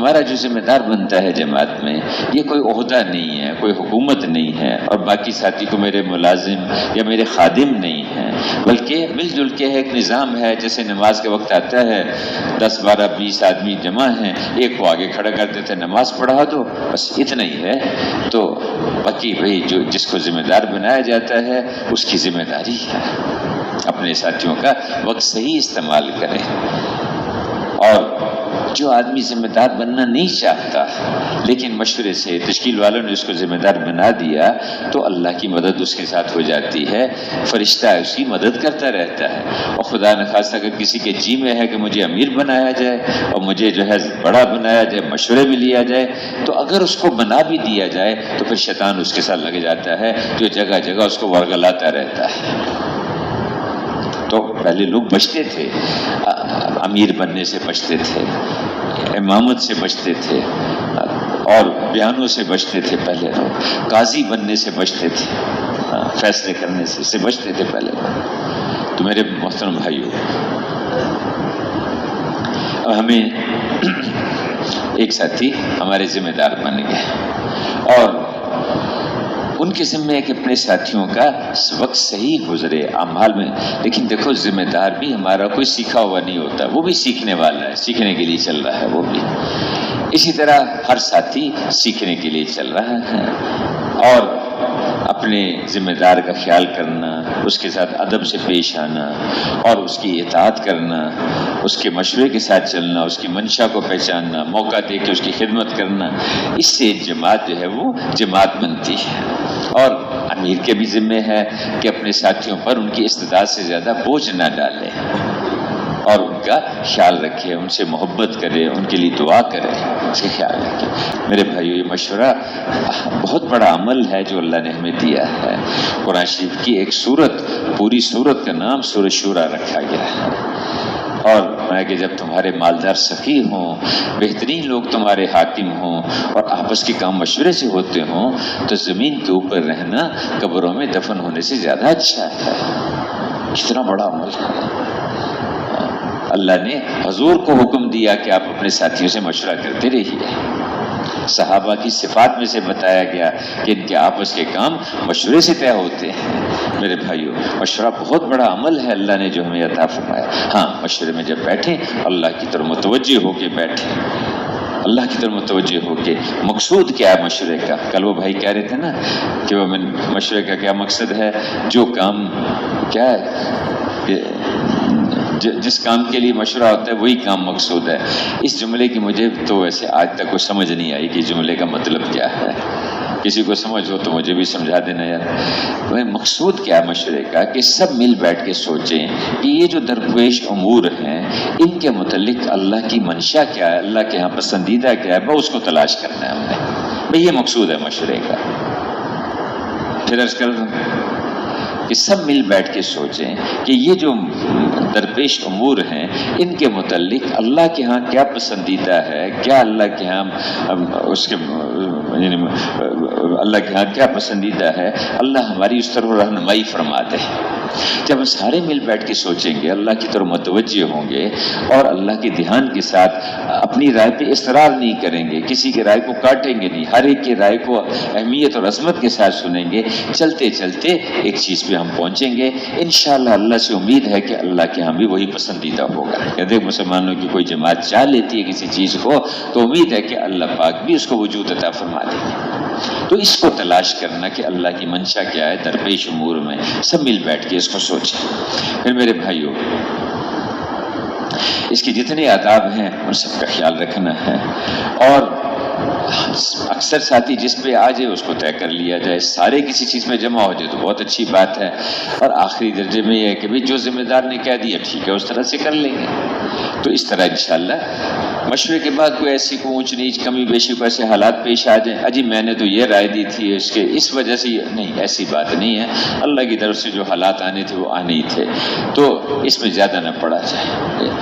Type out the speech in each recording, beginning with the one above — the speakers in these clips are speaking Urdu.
ہمارا جو ذمہ دار بنتا ہے جماعت میں، یہ کوئی عہدہ نہیں ہے، کوئی حکومت نہیں ہے، اور باقی ساتھی کو میرے ملازم یا میرے خادم نہیں ہیں، بلکہ مل جل کے ایک نظام ہے. جیسے نماز کے وقت آتا ہے، 10 12 20 آدمی جمع ہیں، ایک کو آگے کھڑا کر دیتے ہیں، نماز پڑھا دو، بس اتنا ہی ہے. تو باقی بھائی جس کو ذمہ دار بنایا جاتا ہے اس کی ذمہ داری ہے اپنے ساتھیوں کا وقت صحیح استعمال کرے. اور جو آدمی ذمہ دار بننا نہیں چاہتا لیکن مشورے سے تشکیل والوں نے اس کو ذمہ دار بنا دیا، تو اللہ کی مدد اس کے ساتھ ہو جاتی ہے، فرشتہ اس کی مدد کرتا رہتا ہے. اور خدا نخواستہ اگر کسی کے جی میں ہے کہ مجھے امیر بنایا جائے اور مجھے جو ہے بڑا بنایا جائے، مشورے بھی لیا جائے، تو اگر اس کو بنا بھی دیا جائے تو پھر شیطان اس کے ساتھ لگ جاتا ہے، جو جگہ جگہ اس کو ورگلاتا رہتا ہے. تو پہلے لوگ بچتے تھے، امیر بننے سے بچتے تھے، امامت سے بچتے تھے، اور بیانوں سے بچتے تھے. پہلے لوگ قاضی بننے سے بچتے تھے، فیصلے کرنے سے بچتے تھے پہلے. تو میرے محترم بھائیو، اب ہمیں ایک ساتھی ہمارے ذمہ دار بن گئے، اور ان کے ذمہ ہے کہ اپنے ساتھیوں کا وقت صحیح گزرے اعمال میں. لیکن دیکھو، ذمہ دار بھی ہمارا کوئی سیکھا ہوا نہیں ہوتا، وہ بھی سیکھنے والا ہے، سیکھنے کے لیے چل رہا ہے وہ بھی. اسی طرح ہر ساتھی سیکھنے کے لیے چل رہا ہے، اور اپنے ذمہ دار کا خیال کرنا، اس کے ساتھ ادب سے پیش آنا، اور اس کی اطاعت کرنا، اس کے مشورے کے ساتھ چلنا، اس کی منشا کو پہچاننا، موقع دے کے اس کی خدمت کرنا، اس سے جماعت جو ہے وہ جماعت بنتی ہے. اور امیر کے بھی ذمہ ہے کہ اپنے ساتھیوں پر ان کی استطاعت سے زیادہ بوجھ نہ ڈالے، اور ان کا خیال رکھے، ان سے محبت کرے، ان کے لیے دعا کرے، اس کا خیال رکھے. میرے بھائیو، یہ مشورہ بہت بڑا عمل ہے جو اللہ نے ہمیں دیا ہے. قرآن شریف کی ایک سورت، پوری سورت کا نام سورۃ شورى رکھا گیا ہے. اور میں کہ جب تمہارے مالدار سخی ہوں، بہترین لوگ تمہارے حاکم ہوں، اور آپس کے کام مشورے سے ہوتے ہوں، تو زمین کے اوپر رہنا قبروں میں دفن ہونے سے زیادہ اچھا ہے. کتنا بڑا عمل ہے. اللہ نے حضور کو حکم دیا کہ آپ اپنے ساتھیوں سے مشورہ کرتے رہیے. صحابہ کی صفات میں سے بتایا گیا کہ ان کے آپس کے کام مشورے سے طے ہوتے ہیں. میرے بھائیو، مشورہ بہت بڑا عمل ہے اللہ نے جو ہمیں عطا فرمایا. ہاں، مشورے میں جب بیٹھیں اللہ کی طرف متوجہ ہو کے بیٹھیں، اللہ کی طرف متوجہ ہو کے. مقصود کیا ہے مشورے کا؟ کل وہ بھائی کہہ رہے تھے نا کہ وہ مشورے کا کیا مقصد ہے. جو کام کیا ہے، جس کام کے لیے مشورہ ہوتا ہے وہی کام مقصود ہے. اس جملے کی مجھے تو ویسے آج تک کوئی سمجھ نہیں آئی کہ جملے کا مطلب کیا ہے. کسی کو سمجھ ہو تو مجھے بھی سمجھا دینا یار. مقصود کیا ہے مشورے کا؟ کہ سب مل بیٹھ کے سوچیں کہ یہ جو درپیش امور ہیں ان کے متعلق اللہ کی منشا کیا ہے، اللہ کے ہاں پسندیدہ کیا ہے، اس کو تلاش کرنا ہے ہم نے. بھئی یہ مقصود ہے مشورے کا. پھر عرض کر دوں کہ سب مل بیٹھ کے سوچیں کہ یہ جو درپیش امور ہیں ان کے متعلق اللہ کے ہاں کیا پسندیدہ ہے، کیا اللہ کے ہاں اس کے یعنی اللہ کے ہاں کیا پسندیدہ ہے، اللہ ہماری اس طرف رہنمائی فرما دے. جب ہم سارے مل بیٹھ کے سوچیں گے، اللہ کی طرف متوجہ ہوں گے، اور اللہ کے دھیان کے ساتھ اپنی رائے پہ اصرار نہیں کریں گے، کسی کی رائے کو کاٹیں گے نہیں، ہر ایک کی رائے کو اہمیت اور عظمت کے ساتھ سنیں گے، چلتے چلتے ایک چیز پہ ہم پہنچیں گے. انشاءاللہ اللہ سے امید ہے کہ اللہ کے ہاں بھی وہی پسندیدہ ہوگا. کہتے ہیں مسلمانوں کی کوئی جماعت چاہ لیتی ہے کسی چیز کو تو امید ہے کہ اللہ پاک بھی اس کو وجود عطا فرما دیں گے. تو اس کو تلاش کرنا کہ اللہ کی منشا کیا ہے درپیش امور میں، سب مل بیٹھ کے اس کو سوچیں. پھر میرے بھائیوں، اس کے جتنے آداب ہیں ان سب کا خیال رکھنا ہے، اور اکثر ساتھی جس پہ آ جائے اس کو طے کر لیا جائے. سارے کسی چیز میں جمع ہو جائے تو بہت اچھی بات ہے، اور آخری درجے میں یہ ہے کہ بھی جو ذمہ دار نے کہہ دیا ٹھیک ہے اس طرح سے کر لیں گے. تو اس طرح انشاءاللہ مشورے کے بعد کوئی ایسی کو اونچ نیچ کمی بیشی کو ایسے حالات پیش آ جائیں، اجی میں نے تو یہ رائے دی تھی اس وجہ سے نہیں، ایسی بات نہیں ہے. اللہ کی طرف سے جو حالات آنے تھے وہ آنے ہی تھے، تو اس میں زیادہ نہ پڑا جائے.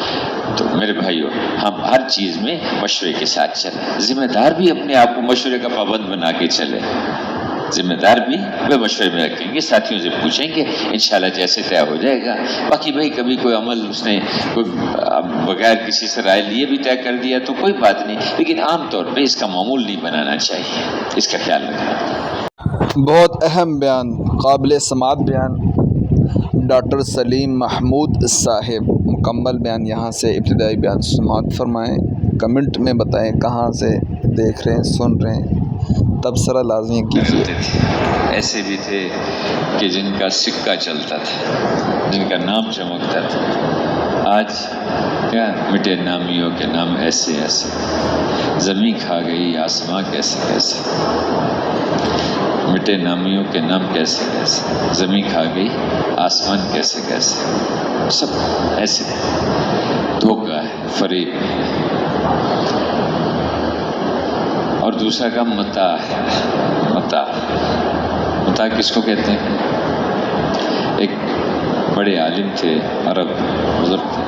تو میرے بھائیوں، ہم ہر چیز میں مشورے کے ساتھ چلیں. ذمہ دار بھی اپنے آپ کو مشورے کا پابند بنا کے چلے. ذمہ دار بھی وہ مشورے میں رکھیں گے، ساتھیوں سے پوچھیں گے، انشاءاللہ جیسے طے ہو جائے گا۔ باقی بھائی کبھی کوئی عمل اس نے کوئی بغیر کسی سے رائے لیے بھی طے کر دیا تو کوئی بات نہیں، لیکن عام طور پہ اس کا معمول نہیں بنانا چاہیے، اس کا خیال رکھنا۔ بہت اہم بیان، قابل سماعت بیان ڈاکٹر سلیم محمود صاحب، مکمل بیان یہاں سے ابتدائی بیان سماعت فرمائیں۔ کمنٹ میں بتائیں کہاں سے دیکھ رہے ہیں، سن رہے ہیں، تبصرہ لازمی کیجیے۔ ایسے بھی تھے کہ جن کا سکہ چلتا تھا، جن کا نام چمکتا تھا، آج کیا مٹے نامیوں کے نام ایسے ایسے، زمین کھا گئی آسماں کیسے کیسے، مٹے نامیوں کے نام کیسے کیسے، زمین کھا گئی آسمان کیسے کیسے، سب ایسے دھوکہ ہے، فریب ہے۔ اور دوسرا کا متاع ہے، متاع کس کو کہتے ہیں؟ ایک بڑے عالم تھے، عرب بزرگ تھے،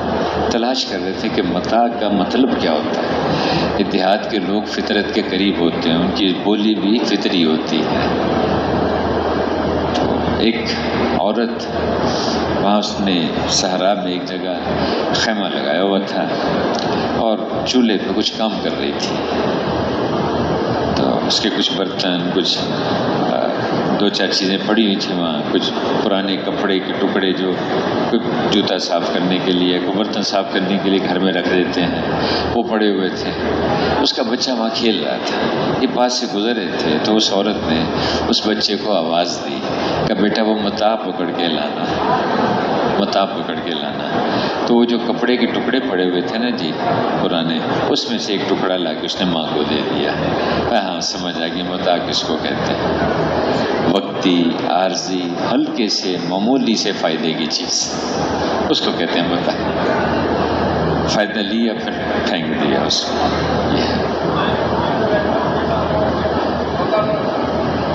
تلاش کر رہے تھے کہ متاع کا مطلب کیا ہوتا ہے۔ دیہات کے لوگ فطرت کے قریب ہوتے ہیں، ان کی بولی بھی فطری ہوتی ہے۔ تو ایک عورت وہاں اس نے صحرا میں ایک جگہ خیمہ لگایا ہوا تھا اور چولہے پہ کچھ کام کر رہی تھی، تو اس کے کچھ برتن، کچھ دو چار چیزیں پڑی ہوئی تھیں وہاں، کچھ پرانے کپڑے کے ٹکڑے جو کوئی جوتا صاف کرنے کے لیے، کوئی برتن صاف کرنے کے لیے گھر میں رکھ دیتے ہیں، وہ پڑے ہوئے تھے۔ اس کا بچہ وہاں کھیل رہا تھا، یہ پاس سے گزر رہے تھے تو اس عورت نے اس بچے کو آواز دی کہ بیٹا وہ متاع پکڑ کے لانا، متاع پکڑ کے لانا۔ تو وہ جو کپڑے کے ٹکڑے پڑے ہوئے تھے نا جی پرانے، اس میں سے ایک ٹکڑا لا کے اس نے ماں کو دے دیا۔ ہاں سمجھ آ گئی متاع کس کو کہتے ہیں، وقتی، عارضی، ہلکے سے معمولی سے فائدے کی چیز، اس کو کہتے ہیں متاع۔ فائدہ لیا پھر پھینک دیا اس کو،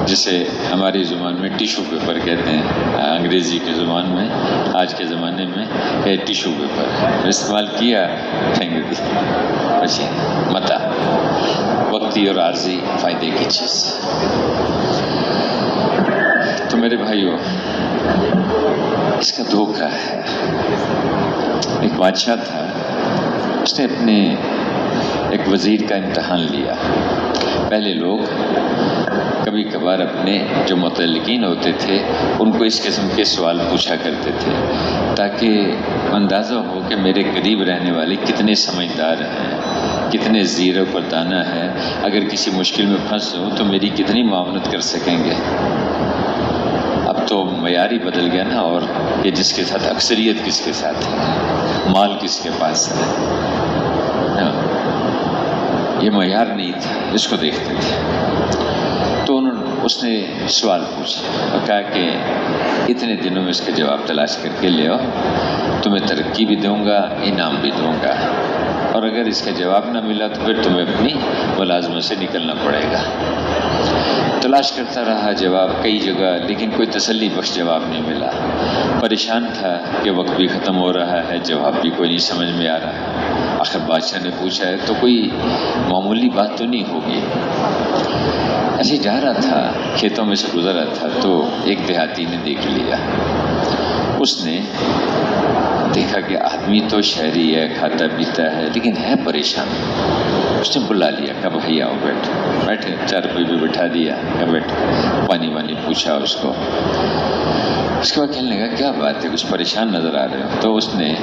جسے ہماری زبان میں ٹیشو پیپر کہتے ہیں، انگریزی کی زبان میں آج کے زمانے میں ٹیشو پیپر استعمال کیا پھینک دیا، بچے متاع وقتی اور عارضی فائدے کی چیز۔ تو میرے بھائیو، اس کا دھوکہ ہے۔ ایک بادشاہ تھا، اس نے اپنے ایک وزیر کا امتحان لیا۔ پہلے لوگ کبھی کبھار اپنے جو متعلقین ہوتے تھے ان کو اس قسم کے سوال پوچھا کرتے تھے تاکہ اندازہ ہو کہ میرے قریب رہنے والے کتنے سمجھدار ہیں، کتنے زیر و دانہ ہیں، اگر کسی مشکل میں پھنس ہو تو میری کتنی معاونت کر سکیں گے۔ اب تو معیار ہی بدل گیا نا، اور کہ جس کے ساتھ اکثریت کس کے ساتھ ہے، مال کس کے پاس ہے، یہ معیار نہیں تھا، اس کو دیکھتے تھے۔ تو اس نے سوال پوچھا اور کہا کہ اتنے دنوں میں اس کا جواب تلاش کر کے لے آؤ، تمہیں ترقی بھی دوں گا، انعام بھی دوں گا، اور اگر اس کا جواب نہ ملا تو پھر تمہیں اپنی ملازمت سے نکلنا پڑے گا۔ تلاش کرتا رہا جواب کئی جگہ، لیکن کوئی تسلی بخش جواب نہیں ملا۔ پریشان تھا کہ وقت بھی ختم ہو رہا ہے، جواب بھی کوئی نہیں سمجھ میں آ رہا۔ آخر بادشاہ نے پوچھا ہے تو کوئی معمولی بات تو نہیں ہوگی۔ ایسے جا رہا تھا، کھیتوں میں سے گزر رہا تھا تو ایک دیہاتی نے دیکھ لیا۔ اس نے دیکھا کہ آدمی تو شہری ہے، کھاتا پیتا ہے، لیکن ہے پریشان۔ اس نے بلا لیا کہ بھائی آؤ بیٹھے، چارپائی بھی بٹھا دیا کہ بیٹھ، پانی وانی پوچھا اس کو۔ اس کے بعد کہنے لگا کیا بات ہے، کچھ پریشان نظر آ رہے ہو؟ تو اس نے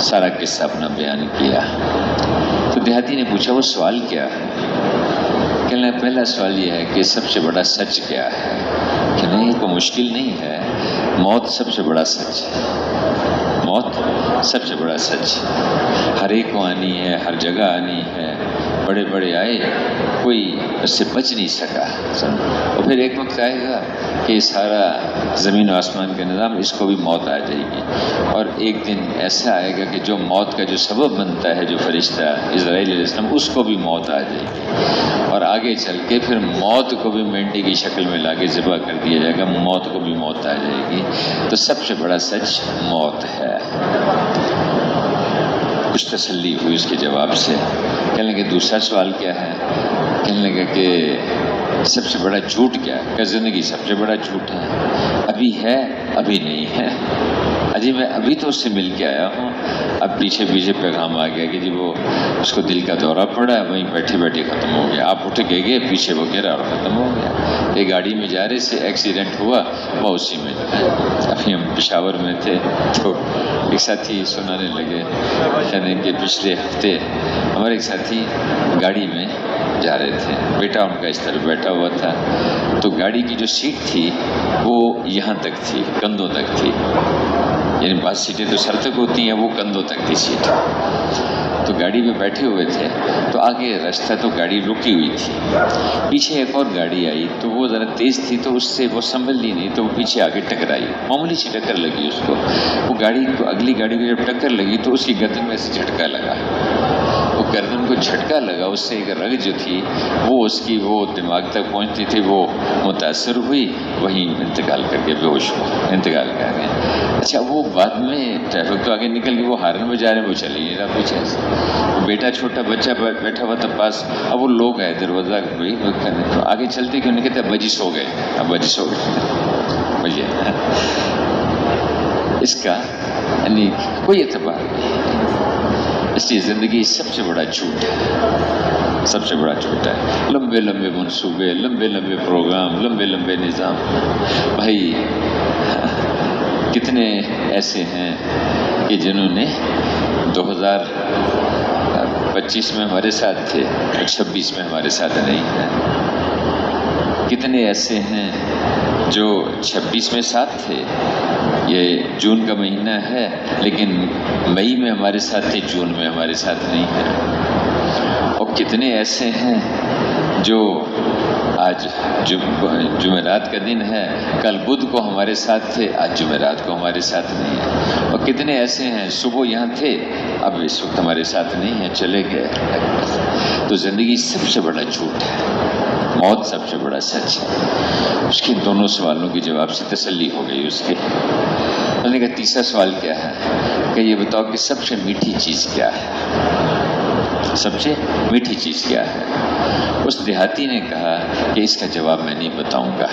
سارا قصہ اپنا بیان کیا۔ تو دیہاتی نے پوچھا وہ سوال کیا ہے؟ کہنے لگا پہلا سوال یہ ہے کہ سب سے بڑا سچ کیا ہے؟ کہ نہیں کوئی مشکل نہیں ہے، موت سب سے بڑا سچ ہے، موت سب سے بڑا سچ۔ ہر ایک کو آنی ہے، ہر جگہ آنی ہے، بڑے بڑے آئے، کوئی اس سے بچ نہیں سکا۔ اور پھر ایک وقت آئے گا کہ سارا زمین و آسمان کا نظام، اس کو بھی موت آ جائے گی، اور ایک دن ایسا آئے گا کہ جو موت کا جو سبب بنتا ہے، جو فرشتہ اسرائیل علیہ السلام، اس کو بھی موت آ جائے گی، اور آگے چل کے پھر موت کو بھی مینڈی کی شکل میں لا کے ذبح کر دیا جائے گا، موت کو بھی موت آ جائے گی۔ تو سب سے بڑا سچ موت ہے۔ کچھ تسلی ہوئی اس کے جواب سے۔ کہنے لگے دوسرا سوال کیا ہے؟ کہنے لگا کہ سب سے بڑا جھوٹ کیا ہے؟ کہ زندگی سب سے بڑا جھوٹ ہے، ابھی ہے ابھی نہیں ہے۔ اجی میں ابھی تو اس سے مل کے آیا ہوں، اب پیچھے پیغام آ گیا کہ جی وہ اس کو دل کا دورہ پڑا ہے، وہیں بیٹھے بیٹھے ختم ہو گیا۔ آپ اٹھ کے گئے، پیچھے وہ گرا اور ختم ہو گیا۔ ایک گاڑی میں جا رہے سے ایکسیڈنٹ ہوا، وہ اسی میں ابھی ہم پشاور میں تھے تو ایک ساتھی سنانے لگے یعنی کہ پچھلے ہفتے ہمارے ایک ساتھی گاڑی میں جا رہے تھے، بیٹا ان کا اس طرح بیٹھا ہوا تھا، تو گاڑی کی جو سیٹ تھی وہ یہاں تک تھی، کندھوں تک تھی، یعنی بعض سیٹیں تو سر تک ہوتی ہیں، وہ کندھوں تک تھی سیٹ۔ تو گاڑی میں بیٹھے ہوئے تھے تو آگے رستہ تو گاڑی رکی ہوئی تھی، پیچھے ایک اور گاڑی آئی تو وہ ذرا تیز تھی تو اس سے وہ سنبھل لی نہیں، تو وہ پیچھے آگے ٹکرائی، معمولی سی ٹکر لگی اس کو۔ وہ گاڑی کو اگلی گاڑی کو جب ٹکر لگی تو اس کی گردن میں سے جھٹکا لگا، وہ گردن کو جھٹکا لگا، اس سے ایک رگ جو تھی وہ اس کی وہ دماغ تک پہنچتی تھی، وہ متاثر ہوئی، وہیں انتقال کر کے بے ہوش ہو انتقال کر گئے۔ اچھا وہ بعد میں ٹریفک تو آگے نکل گئی، وہ ہارن بجا رہے ہیں، وہ چلے نہیں رہا پیچھے سے، بیٹا چھوٹا بچہ بیٹھا ہوا تھا پاس، اب وہ لوگ آئے دروازہ بھائی تو آگے چلتے کیوں نہیں، کہتے ابا جی سو گئے، ابا جی سو گئے بھیا۔ اس کا یعنی کوئی اعتبار نہیں، اس لیے زندگی سب سے بڑا جھوٹ ہے، سب سے بڑا جھوٹ ہے۔ لمبے لمبے منصوبے، لمبے لمبے پروگرام، لمبے لمبے نظام، بھائی کتنے ایسے ہیں کہ جنہوں نے 2025 میں ہمارے ساتھ تھے اور 26 میں ہمارے ساتھ نہیں ہیں، کتنے ایسے ہیں جو 26 میں ساتھ تھے، یہ جون کا مہینہ ہے لیکن مئی میں ہمارے ساتھ تھے، جون میں ہمارے ساتھ نہیں ہیں، اور کتنے ایسے ہیں جو آج جمعرات کا دن ہے، کل بدھ کو ہمارے ساتھ تھے، آج جمعرات کو ہمارے ساتھ نہیں ہیں، اور کتنے ایسے ہیں صبح یہاں تھے اب اس وقت ہمارے ساتھ نہیں ہیں، چلے گئے۔ تو زندگی سب سے بڑا جھوٹ ہے، موت سب سے بڑا سچ ہے۔ اس کے دونوں سوالوں کے جواب سے تسلی ہو گئی اس کی۔ میں نے کہا تیسرا سوال کیا ہے کہ یہ بتاؤ کہ سب سے میٹھی چیز کیا ہے، سب سے میٹھی چیز کیا ہے؟ اس دیہاتی نے کہا کہ اس کا جواب میں نہیں بتاؤں گا۔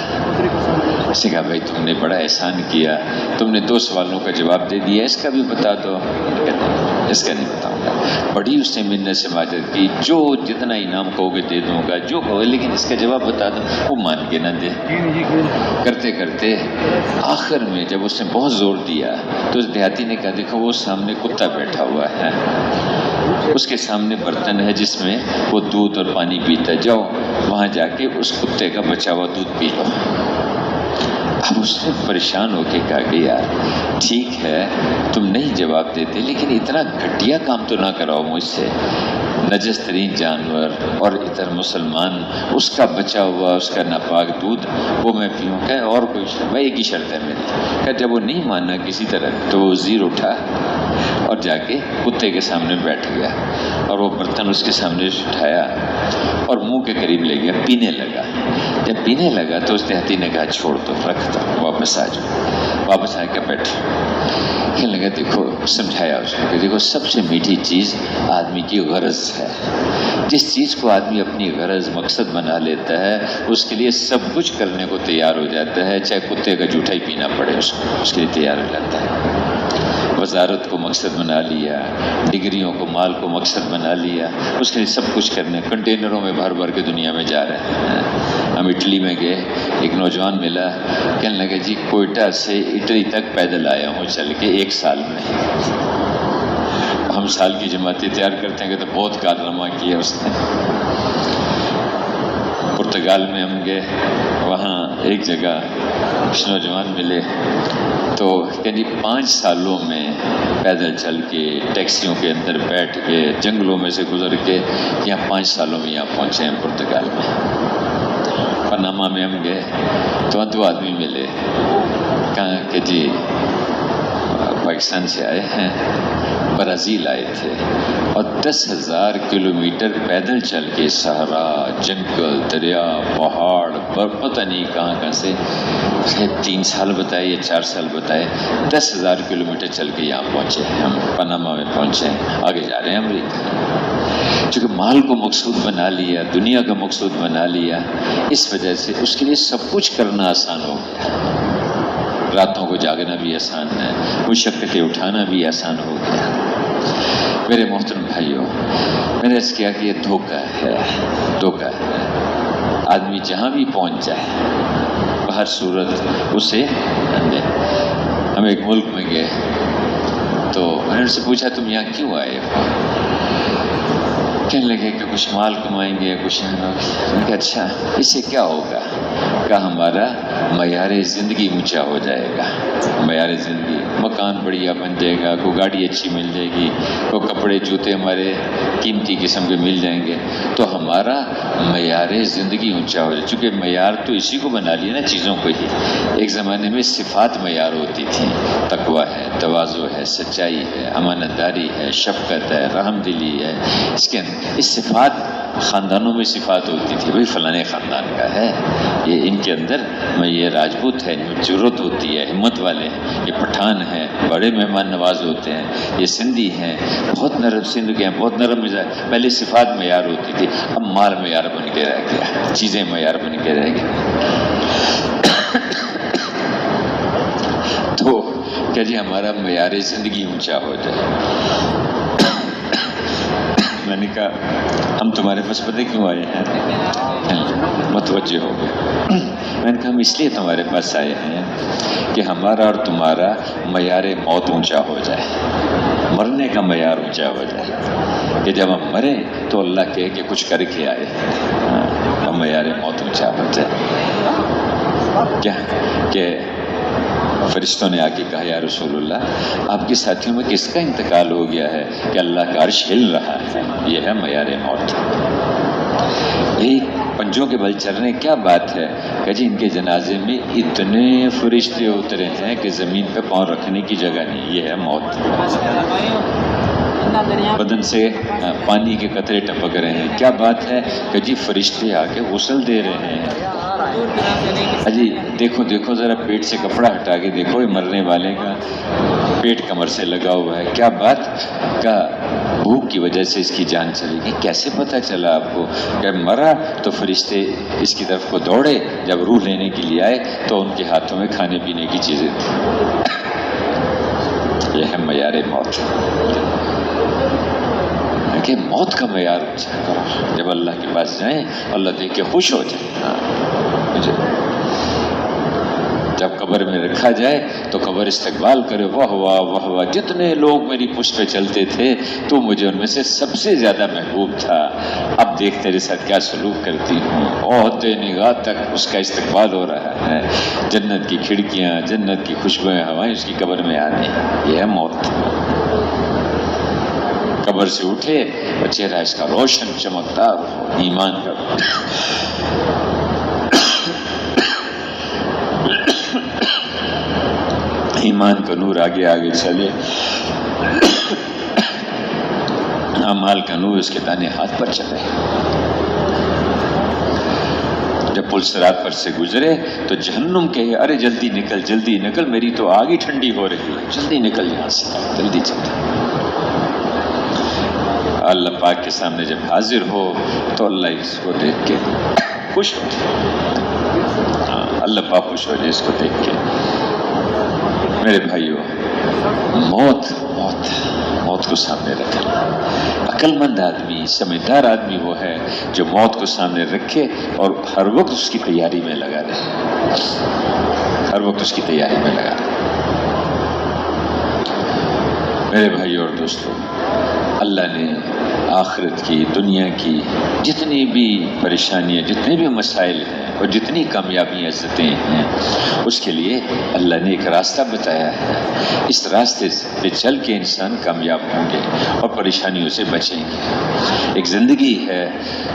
اس نے کہا بھائی تم نے بڑا احسان کیا، تم نے 2 سوالوں کا جواب دے دیا، اس کا بھی بتا دو۔ اس کا نہیں بتاؤں گا۔ بڑی اس نے منت سے ماجت کی، جو جتنا انعام کہو گے دے دوں گا، جو کہو گے، لیکن اس کا جواب بتا دو۔ وہ مان کے نہ دے، کرتے کرتے آخر میں جب اس نے بہت زور دیا تو اس دیہاتی نے کہا دیکھو وہ سامنے کتا بیٹھا ہوا ہے، اس کے سامنے برتن ہے جس میں وہ دودھ اور پانی پیتا ہے، جاؤ وہاں جا کے اس کتے کا بچا ہوا دودھ پی لو۔ اب اس نے پریشان ہو کے کہا کہ یار ٹھیک ہے تم نہیں جواب دیتے لیکن اتنا گھٹیا کام تو نہ کراؤ مجھ سے، نجس ترین جانور اور ادھر مسلمان، اس کا بچا ہوا اس کا ناپاک دودھ وہ میں پیوں، کہ اور کوئی شرط؟ بھائی ایک ہی شرط ہے میری، کہ جب وہ نہیں مانا کسی طرح تو وہ زیر اٹھا اور جا کے کتے کے سامنے بیٹھ گیا اور وہ برتن اس کے سامنے اٹھایا اور منہ کے قریب لے گیا، پینے لگا۔ جب پینے لگا تو اس دیہاتی نے کہا چھوڑ دو، رکھ دو، واپس آ جاؤ۔ واپس آ کے بیٹھا، کہنے لگا دیکھو، سمجھایا اس کو کہ دیکھو سب سے میٹھی چیز آدمی کی غرض ہے، جس چیز کو آدمی اپنی غرض مقصد بنا لیتا ہے اس کے لیے سب کچھ کرنے کو تیار ہو جاتا ہے، چاہے کتے کا جھوٹا ہی پینا پڑے اس کو، اس کے لیے تیار ہو جاتا ہے۔ وزارت کو مقصد بنا لیا، ڈگریوں کو مال کو مقصد بنا لیا، اس کے لیے سب کچھ کرنے، کنٹینروں میں بھر بھر کے دنیا میں جا رہے ہیں۔ ہم اٹلی میں گئے، ایک نوجوان ملا، کہنے لگا جی کوئٹہ سے اٹلی تک پیدل آیا ہوں چل کے 1 سال میں۔ ہم سال کی جماعتیں تیار کرتے ہیں کہ تو بہت کارنامہ کیا اس نے۔ پرتگال میں ہم گئے، وہاں ایک جگہ کچھ نوجوان ملے تو یعنی 5 سالوں میں پیدل چل کے ٹیکسیوں کے اندر بیٹھ کے جنگلوں میں سے گزر کے یہاں 5 سالوں میں یہاں پہنچے ہیں پرتگال میں۔ پاناما میں ہم گئے تو 2 آدمی ملے، کہا کہ جی پاکستان سے آئے ہیں، برازیل آئے تھے اور 10,000 کلومیٹر پیدل چل کے صحرا، جنگل، دریا، پہاڑ، پتہ نہیں کہاں سے 3 سال بتائے یا 4 سال بتائے، 10,000 کلومیٹر چل کے یہاں پہنچے ہیں، ہم پاناما میں پہنچے ہیں، آگے جا رہے ہیں امریکہ۔ چونکہ مال کو مقصود بنا لیا، دنیا کا مقصود بنا لیا، اس وجہ سے اس کے لیے سب کچھ کرنا آسان ہو گیا، راتوں کو جاگنا بھی آسان ہے، مشقتیں اٹھانا بھی آسان ہو گیا۔ میرے محترم بھائیوں، میں نے اس کیا کہ یہ دھوکہ ہے، دھوکہ ہے۔ آدمی جہاں بھی پہنچ جائے بہر صورت اسے دے۔ ہم ایک ملک میں گئے تو میں نے ان سے پوچھا تم یہاں کیوں آئے ہو؟ کہنے لگے کہ کچھ مال کمائیں گے، کچھ میں نے کہا اچھا اس سے کیا ہوگا؟ کہ ہمارا معیار زندگی اونچا ہو جائے گا، معیار زندگی، مکان بڑھیا بن جائے گا، کوئی گاڑی اچھی مل جائے گی، کوئی کپڑے جوتے ہمارے قیمتی قسم کے مل جائیں گے، تو ہمارا معیار زندگی اونچا ہو جائے۔ چونکہ معیار تو اسی کو بنا لیا نا، چیزوں کو ہی۔ ایک زمانے میں صفات معیار ہوتی تھی، تقوی ہے، تواضع ہے، سچائی ہے، امانت داری ہے، شفقت ہے، رحم دلی ہے۔ اس صفات خاندانوں میں صفات ہوتی تھی، بھائی فلانے خاندان کا ہے، یہ ان کے اندر یہ راجپوت ہے، ان میں جرت ہوتی ہے، ہمت والے ہیں، یہ پٹھان ہیں، بڑے مہمان نواز ہوتے ہیں، یہ سندھی ہیں، بہت نرم، سندھ کے ہیں، بہت نرم مزاج۔ پہلے صفات معیار ہوتی تھی، اب مال معیار بن کے رہ گیا، چیزیں معیار بن کے رہ گئی۔ تو کہ جی ہمارا معیار زندگی اونچا ہو جائے۔ میں نے کہا ہم تمہارے پاس پتہ کیوں آئے ہیں؟ متوجہ ہو گئے۔ میں نے کہا ہم اس لیے تمہارے پاس آئے ہیں کہ ہمارا اور تمہارا معیار موت اونچا ہو جائے، مرنے کا معیار اونچا ہو جائے، کہ جب ہم مریں تو اللہ کہے کہ کچھ کر کے آئے، معیار موت اونچا ہو جائے۔ کیا کہ فرشتوں نے آ کے کہا یا رسول اللہ آپ کے ساتھیوں میں کس کا انتقال ہو گیا ہے کہ اللہ کا عرش ہل رہا ہے؟ یہ ہے معیار موت۔ یہی پنجوں کے بل چلنے کیا بات ہے کہ جی ان کے جنازے میں اتنے فرشتے اترے ہیں کہ زمین پہ پاؤں رکھنے کی جگہ نہیں۔ یہ ہے موت۔ بدن سے پانی کے قطرے ٹپک رہے ہیں، کیا بات ہے کہ جی فرشتے آ کے غسل دے رہے ہیں۔ جی دیکھو دیکھو ذرا پیٹ سے کپڑا ہٹا کے دیکھو، یہ مرنے والے کا پیٹ کمر سے لگا ہوا ہے، کیا بات کا بھوک کی وجہ سے اس کی جان چلی گئی۔ کیسے پتہ چلا آپ کو کہ مرا؟ تو فرشتے اس کی طرف کو دوڑے، جب روح لینے کے لیے آئے تو ان کے ہاتھوں میں کھانے پینے کی چیزیں تھیں۔ یہ ہے معیار موت۔ کہ موت کا معیار اونچا کرو، جب اللہ کے پاس جائیں اللہ دیکھ کے خوش ہو جائے۔ جب قبر میں رکھا جائے تو قبر استقبال کرے، واہ واہ واہ واہ، جتنے لوگ میری پشت پہ چلتے تھے تو مجھے ان میں سے سب سے زیادہ محبوب تھا، اب دیکھ تیرے ساتھ کیا سلوک کرتی ہوں۔ عہد نگاہ تک اس کا استقبال ہو رہا ہے، جنت کی کھڑکیاں، جنت کی خوشبوئیں، ہوائیں اس کی قبر میں آنے۔ یہ ہے موت۔ قبر سے اٹھے اور چہرہ اس کا روشن چمکدار ہو، ایمان کا ایمان کا نور آگے آگے چلے، اعمال کا نور اس کے دانے ہاتھ پر چلے۔ جب پل صراط پر سے گزرے تو جہنم کہے ارے جلدی نکل، جلدی نکل، میری تو آگ ہی ٹھنڈی ہو رہی ہے، جلدی نکل یہاں سے، جلدی چل۔ اللہ پاک کے سامنے جب حاضر ہو تو اللہ اس کو دیکھ کے خوش ہو جائے، اللہ پاک خوش ہو جائے اس کو دیکھ کے۔ میرے بھائیوں، موت کو سامنے رکھنا، عقل مند آدمی، سمجھدار آدمی وہ ہے جو موت کو سامنے رکھے اور ہر وقت اس کی تیاری میں لگا رہے، ہر وقت اس کی تیاری میں لگا رہے۔ میرے بھائیوں اور دوستوں، اللہ نے آخرت کی، دنیا کی جتنی بھی پریشانیاں، جتنے بھی مسائل ہیں اور جتنی کامیابیاں عزتیں ہیں، اس کے لیے اللہ نے ایک راستہ بتایا ہے۔ اس راستے پہ چل کے انسان کامیاب ہوں گے اور پریشانیوں سے بچیں گے۔ ایک زندگی ہے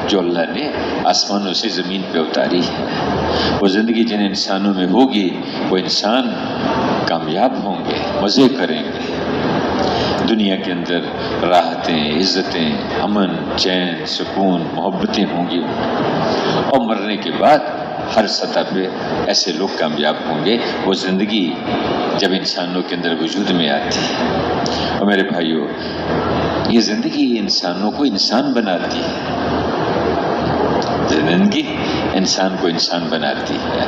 جو اللہ نے آسمانوں سے زمین پہ اتاری ہے، وہ زندگی جن انسانوں میں ہوگی وہ انسان کامیاب ہوں گے، مزے کریں گے، دنیا کے اندر راحتیں، عزتیں، امن، چین، سکون، محبتیں ہوں گی، اور مرنے کے بعد ہر سطح پہ ایسے لوگ کامیاب ہوں گے. وہ زندگی جب انسانوں کے اندر وجود میں آتی ہے. اور میرے بھائیوں، یہ زندگی انسانوں کو انسان بناتی ہے. زندگی انسان کو انسان بناتی ہے،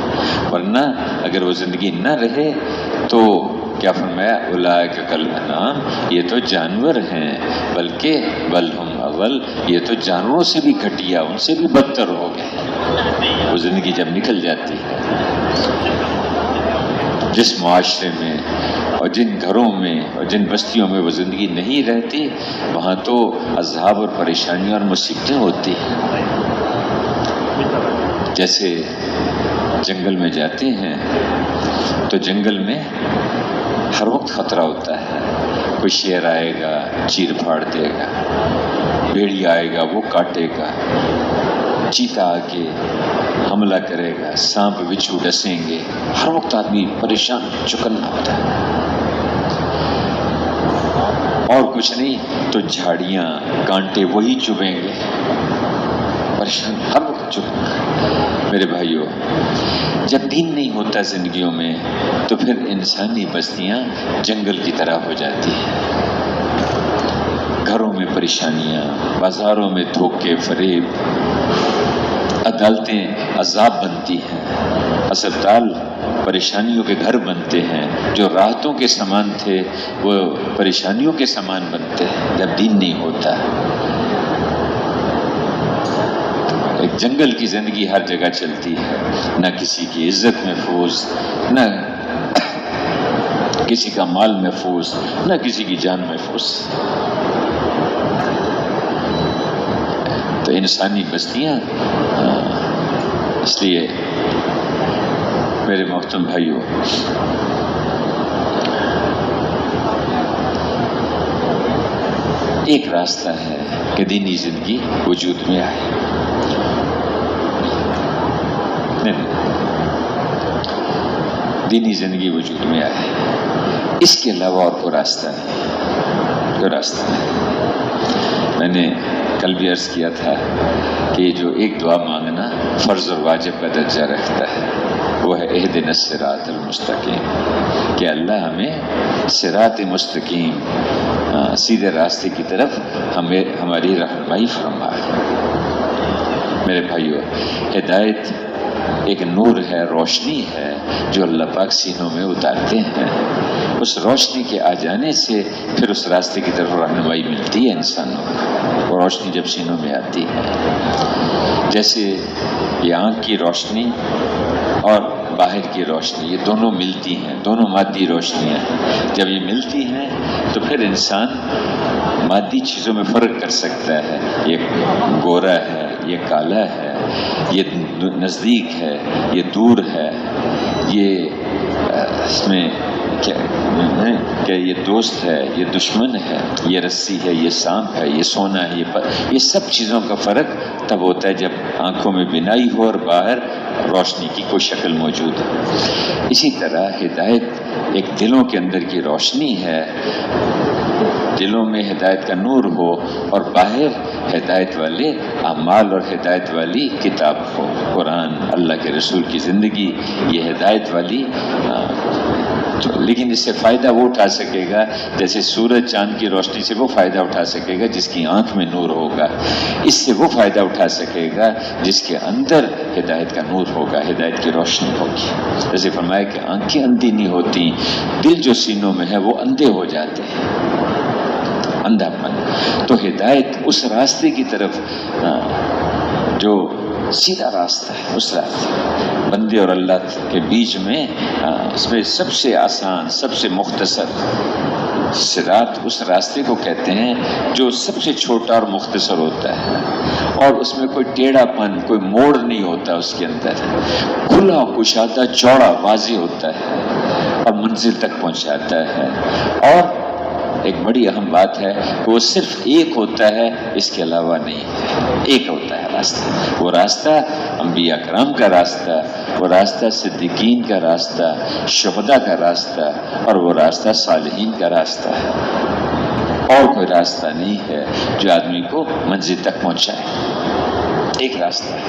ورنہ اگر وہ زندگی نہ رہے تو کیا فرمایا؟ اولئک کالانعام، یہ تو جانور ہیں، بلکہ بل ہم اضل، یہ تو جانوروں سے بھی گھٹیا، ان سے بھی بدتر ہو گئے. وہ زندگی جب نکل جاتی ہے، جس معاشرے میں اور جن گھروں میں اور جن بستیوں میں وہ زندگی نہیں رہتی، وہاں تو عذاب اور پریشانیاں اور مصیبتیں ہوتی ہیں. جیسے جنگل میں جاتے ہیں تو جنگل میں ہر وقت خطرہ ہوتا ہے. کوئی شیر آئے گا چیر پھاڑ دے گا، بھیڑیا آئے گا وہ کاٹے گا، چیتا آ کے حملہ کرے گا، سانپ بچھو ڈسیں گے. ہر وقت آدمی پریشان چکنا ہوتا ہے. اور کچھ نہیں تو جھاڑیاں کانٹے وہی چبھیں گے، پریشان ہر وقت چکنا. میرے بھائیوں، جب دین نہیں ہوتا زندگیوں میں تو پھر انسانی بستیاں جنگل کی طرح ہو جاتی ہیں. گھروں میں پریشانیاں، بازاروں میں دھوکے فریب، عدالتیں عذاب بنتی ہیں، اسپتال پریشانیوں کے گھر بنتے ہیں. جو راحتوں کے سامان تھے وہ پریشانیوں کے سامان بنتے ہیں جب دین نہیں ہوتا. ایک جنگل کی زندگی ہر جگہ چلتی ہے، نہ کسی کی عزت محفوظ، نہ کسی کا مال محفوظ، نہ کسی کی جان محفوظ. تو انسانی بستیاں اس لیے میرے محترم بھائیوں، ایک راستہ ہے کہ دینی زندگی وجود میں آئے. دینی زندگی وجود میں آئے، اس کے علاوہ اور کوئی راستہ نہیں. کوئی راستہ نہیں. میں نے کل بھی عرض کیا تھا کہ جو ایک دعا مانگنا فرض اور واجب کا درجہ رکھتا ہے، وہ ہے اہدنا الصراط المستقیم، کہ اللہ ہمیں صراط مستقیم، سیدھے راستے کی طرف ہماری رہنمائی فرمائے. میرے بھائیو، ہدایت ایک نور ہے، روشنی ہے جو اللہ پاک سینوں میں اتارتے ہیں. اس روشنی کے آ جانے سے پھر اس راستے کی طرف رہنمائی ملتی ہے انسانوں کو. روشنی جب سینوں میں آتی ہے، جیسے یہ آنکھ کی روشنی اور باہر کی روشنی، یہ دونوں ملتی ہیں، دونوں مادی روشنیاں. جب یہ ملتی ہیں تو پھر انسان مادی چیزوں میں فرق کر سکتا ہے. یہ گورا ہے، یہ کالا ہے، یہ نزدیک ہے، یہ دور ہے، یہ اس میں کہ یہ دوست ہے، یہ دشمن ہے، یہ رسی ہے، یہ سانپ ہے، یہ سونا ہے، یہ سب چیزوں کا فرق تب ہوتا ہے جب آنکھوں میں بینائی ہو اور باہر روشنی کی کوئی شکل موجود ہے. اسی طرح ہدایت ایک دلوں کے اندر کی روشنی ہے، دلوں میں ہدایت کا نور ہو اور باہر ہدایت والے اعمال اور ہدایت والی کتاب ہو، قرآن، اللہ کے رسول کی زندگی، یہ ہدایت والی. لیکن اس سے فائدہ وہ اٹھا سکے گا جیسے سورج چاند کی روشنی سے وہ فائدہ اٹھا سکے گا جس کی آنکھ میں نور ہوگا. اس سے وہ فائدہ اٹھا سکے گا جس کے اندر ہدایت کا نور ہوگا، ہدایت کی روشنی ہوگی. جیسے فرمایا کہ آنکھیں اندھی نہیں ہوتی، دل جو سینوں میں ہے وہ اندھے ہو جاتے ہیں، اندھا پن. تو ہدایت اس راستے کی طرف جو سیدھا راستہ ہے، اس راستے بندے اور اللہ کے بیچ میں اس میں سب سے آسان، سب سے مختصر صراط اس راستے کو کہتے ہیں جو سب سے چھوٹا اور مختصر ہوتا ہے، اور اس میں کوئی ٹیڑھا پن، کوئی موڑ نہیں ہوتا. اس کے اندر کھلا، کشادہ، چوڑا، واضح ہوتا ہے اور منزل تک پہنچاتا ہے. اور ایک بڑی اہم بات ہے کہ وہ صرف ایک ہوتا ہے، اس کے علاوہ نہیں ہے. ایک ہوتا ہے راستہ، وہ راستہ انبیاء کرام کا راستہ، وہ راستہ صدیقین کا راستہ، شہداء کا راستہ، اور وہ راستہ صالحین کا راستہ ہے. اور کوئی راستہ نہیں ہے جو آدمی کو منزل تک پہنچائے. ایک راستہ ہے.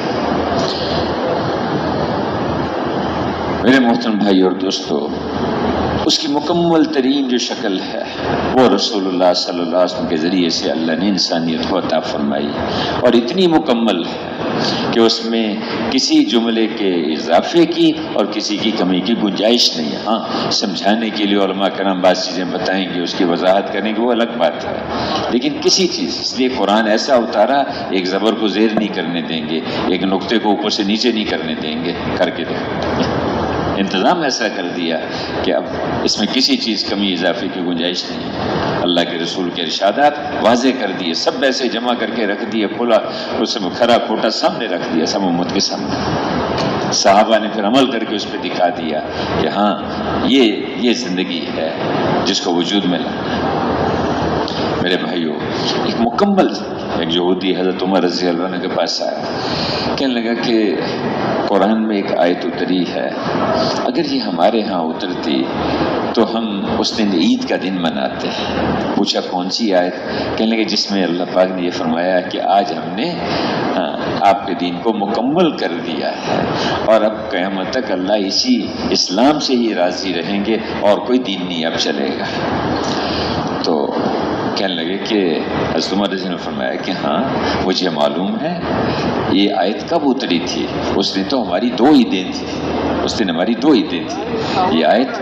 میرے محترم بھائی اور دوستو، اس کی مکمل ترین جو شکل ہے وہ رسول اللہ صلی اللہ علیہ وسلم کے ذریعے سے اللہ نے انسانیت کو عطا فرمائی، اور اتنی مکمل ہے کہ اس میں کسی جملے کے اضافے کی اور کسی کی کمی کی گنجائش نہیں ہے۔ ہاں، سمجھانے کے لیے علماء کرام بعض چیزیں بتائیں گے، اس کی وضاحت کریں گے، وہ الگ بات ہے، لیکن کسی چیز، اس لیے قرآن ایسا اتارا، ایک زبر کو زیر نہیں کرنے دیں گے، ایک نقطے کو اوپر سے نیچے نہیں کرنے دیں گے، کر کے دیکھیں، انتظام ایسا کر دیا کہ اب اس میں کسی چیز کمی اضافے کی گنجائش نہیں ہے۔ اللہ کے رسول کے ارشادات واضح کر دیے، سب ایسے جمع کر کے رکھ دیے، کھلا اس میں کھرا کھوٹا سامنے رکھ دیا، سب امت کے سامنے۔ صحابہ نے پھر عمل کر کے اس پہ دکھا دیا کہ ہاں یہ زندگی ہے جس کو وجود میں لانا ہے۔ میرے بھائیوں، ایک مکمل ایک یہودی حضرت عمر رضی اللہ عنہ کے پاس آیا، کہنے لگا کہ قرآن میں ایک آیت اتری ہے، اگر یہ ہمارے ہاں اترتی تو ہم اس دن عید کا دن مناتے ہیں۔ پوچھا کون سی آیت؟ کہنے لگے جس میں اللہ پاک نے یہ فرمایا کہ آج ہم نے آپ کے دین کو مکمل کر دیا ہے، اور اب قیامت تک اللہ اسی اسلام سے ہی راضی رہیں گے اور کوئی دین نہیں اب چلے گا۔ تو کہنے لگے کہ حضرت عمر رضی اللہ عنہ نے فرمایا کہ ہاں مجھے معلوم ہے یہ آیت کب اتری تھی، اس دن تو ہماری 2 عیدیں تھی، اس دن ہماری 2 عیدیں تھی۔ یہ آیت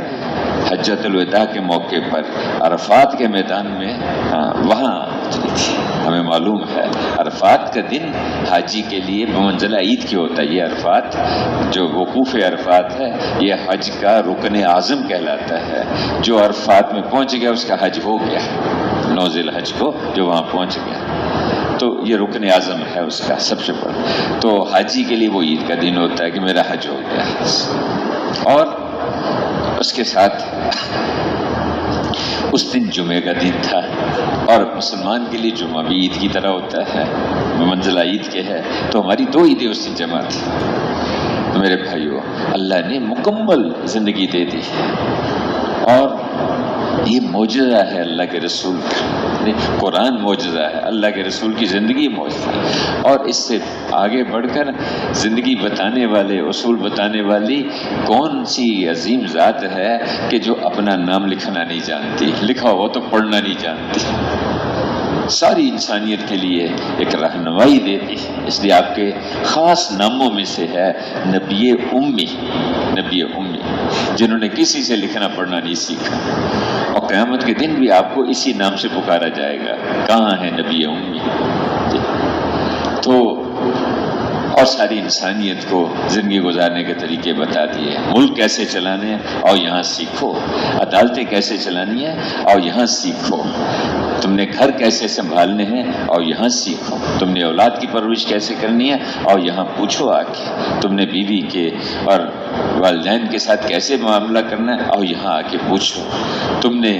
حجۃ الوداع کے موقع پر عرفات کے میدان میں وہاں اتری تھی۔ ہمیں معلوم ہے عرفات کا دن حاجی کے لیے بمنزلہ عید کی ہوتا ہے۔ یہ عرفات جو وقوف عرفات ہے یہ حج کا رکن اعظم کہلاتا ہے، جو عرفات میں پہنچ گیا اس کا حج ہو گیا، 9 ذی الحج کو جو وہاں پہنچ گیا تو یہ رکن اعظم ہے اس کا سب سے بڑا۔ تو حاجی کے لیے وہ عید کا دن ہوتا ہے کہ میرا حج ہو گیا، اور اس کے ساتھ اس دن جمعے کا دن تھا، اور مسلمان کے لیے جمعہ بھی عید کی طرح ہوتا ہے، منزلہ عید کے ہے، تو ہماری 2 عیدیں اس دن جمع تھی۔ تو میرے بھائیو، اللہ نے مکمل زندگی دے دی، اور یہ معجزہ ہے اللہ کے رسول کا، قرآن معجزہ ہے، اللہ کے رسول کی زندگی معجزہ ہے، اور اس سے آگے بڑھ کر زندگی بتانے والے، اصول بتانے والی کون سی عظیم ذات ہے کہ جو اپنا نام لکھنا نہیں جانتی، لکھا ہوا تو پڑھنا نہیں جانتی، ساری انسانیت کے لیے ایک رہنمائی دیتی۔ اس لیے آپ کے خاص ناموں میں سے ہے نبی امی، نبی امی، جنہوں نے کسی سے لکھنا پڑھنا نہیں سیکھا، اور قیامت کے دن بھی آپ کو اسی نام سے پکارا جائے گا، کہاں ہے نبی امی؟ تو اور ساری انسانیت کو زندگی گزارنے کے طریقے بتا دیے، ملک کیسے چلانے ہیں اور یہاں سیکھو، عدالتیں کیسے چلانی ہیں اور یہاں سیکھو، تم نے گھر کیسے سنبھالنے ہیں اور یہاں سیکھو، تم نے اولاد کی پرورش کیسے کرنی ہے اور یہاں پوچھو آ کے، تم نے بیوی کے اور والدین کے ساتھ کیسے معاملہ کرنا ہے اور یہاں آ کے پوچھو، تم نے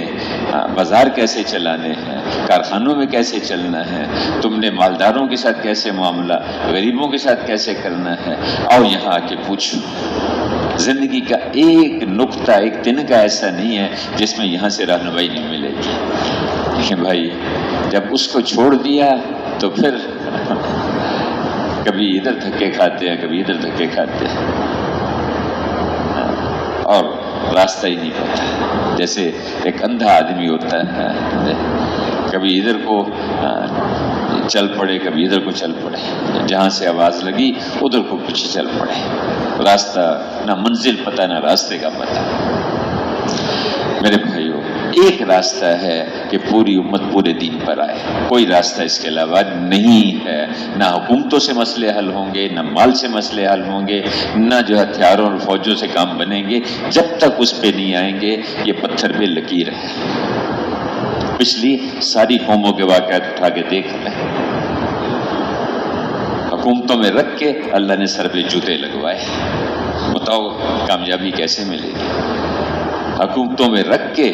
بازار کیسے چلانے ہیں، کارخانوں میں کیسے چلنا ہے، تم نے مالداروں کے ساتھ کیسے معاملہ، غریبوں کے ساتھ کیسے کرنا ہے، اور یہاں آ کے پوچھو۔ زندگی کا ایک نقطہ، ایک تنکا ایسا نہیں ہے جس میں یہاں سے رہنمائی نہیں ملے گی۔ لیکن بھائی جب اس کو چھوڑ دیا تو پھر کبھی ادھر دھکے کھاتے ہیں، کبھی ادھر دھکے کھاتے ہیں، اور راستہ ہی نہیں پتا۔ جیسے ایک اندھا آدمی ہوتا ہے، کبھی ادھر کو چل پڑے، کبھی ادھر کو چل پڑے، جہاں سے آواز لگی ادھر کو پیچھے چل پڑے، راستہ نہ منزل پتہ نہ راستے کا پتہ۔ میرے بھائیو، ایک راستہ ہے کہ پوری امت پورے دین پر آئے، کوئی راستہ اس کے علاوہ نہیں ہے۔ نہ حکومتوں سے مسئلے حل ہوں گے، نہ مال سے مسئلے حل ہوں گے، نہ جو ہتھیاروں اور فوجوں سے کام بنیں گے، جب تک اس پہ نہیں آئیں گے۔ یہ پتھر پہ لکیر ہے، پچھلی ساری قوموں کے واقعات اٹھا کے دیکھ لیں، حکومتوں میں رکھ کے اللہ نے سر پہ جوتے لگوائے، بتاؤ کامیابی کیسے ملے گی؟ حکومتوں میں رکھ کے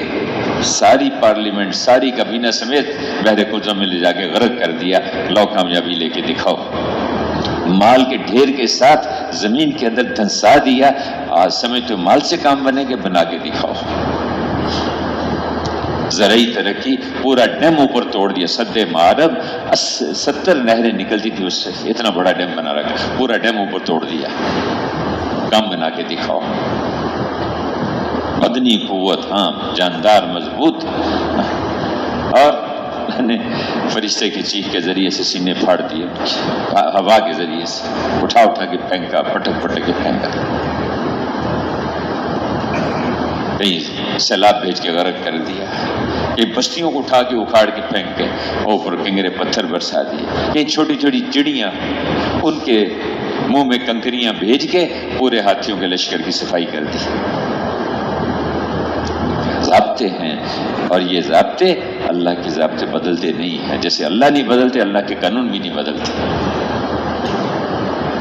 ساری پارلیمنٹ، ساری کابینہ سمیت بحر قلزم میں لے جا کے غرق کر دیا، لو کامیابی لے کے دکھاؤ۔ مال کے ڈھیر کے ساتھ زمین کے اندر دھنسا دیا، آج سمجھتے مال سے کام بنے کے، بنا کے دکھاؤ۔ زرعی ترقی، پورا ڈیم اوپر توڑ دیا، سد معرب 70 نہریں نکلتی تھی اس سے، اتنا بڑا ڈیم بنا رکھا، پورا ڈیم اوپر توڑ دیا، کام بنا کے دکھاؤ۔ بدنی قوت، ہاں جاندار مضبوط، اور میں نے فرشتے کی چیخ کے ذریعے سے سینے پھاڑ دیے، ہوا کے ذریعے سے اٹھا اٹھا کے پھینکا، پٹک پٹک کے پھینکا، کہیں سیلاب بھیج کے غرق کر دیا، کہیں بستیوں کو اٹھا کے اکھاڑ کے پھینک کے اوپر کنگرے پتھر برسا دیے، کہیں چھوٹی چھوٹی چڑیاں ان کے منہ میں کنکریاں بھیج کے پورے ہاتھیوں کے لشکر کی صفائی کر دی۔ ضابطے ہیں، اور یہ ضابطے اللہ کے ضابطے بدلتے نہیں ہیں، جیسے اللہ نہیں بدلتے، اللہ کے قانون بھی نہیں بدلتے،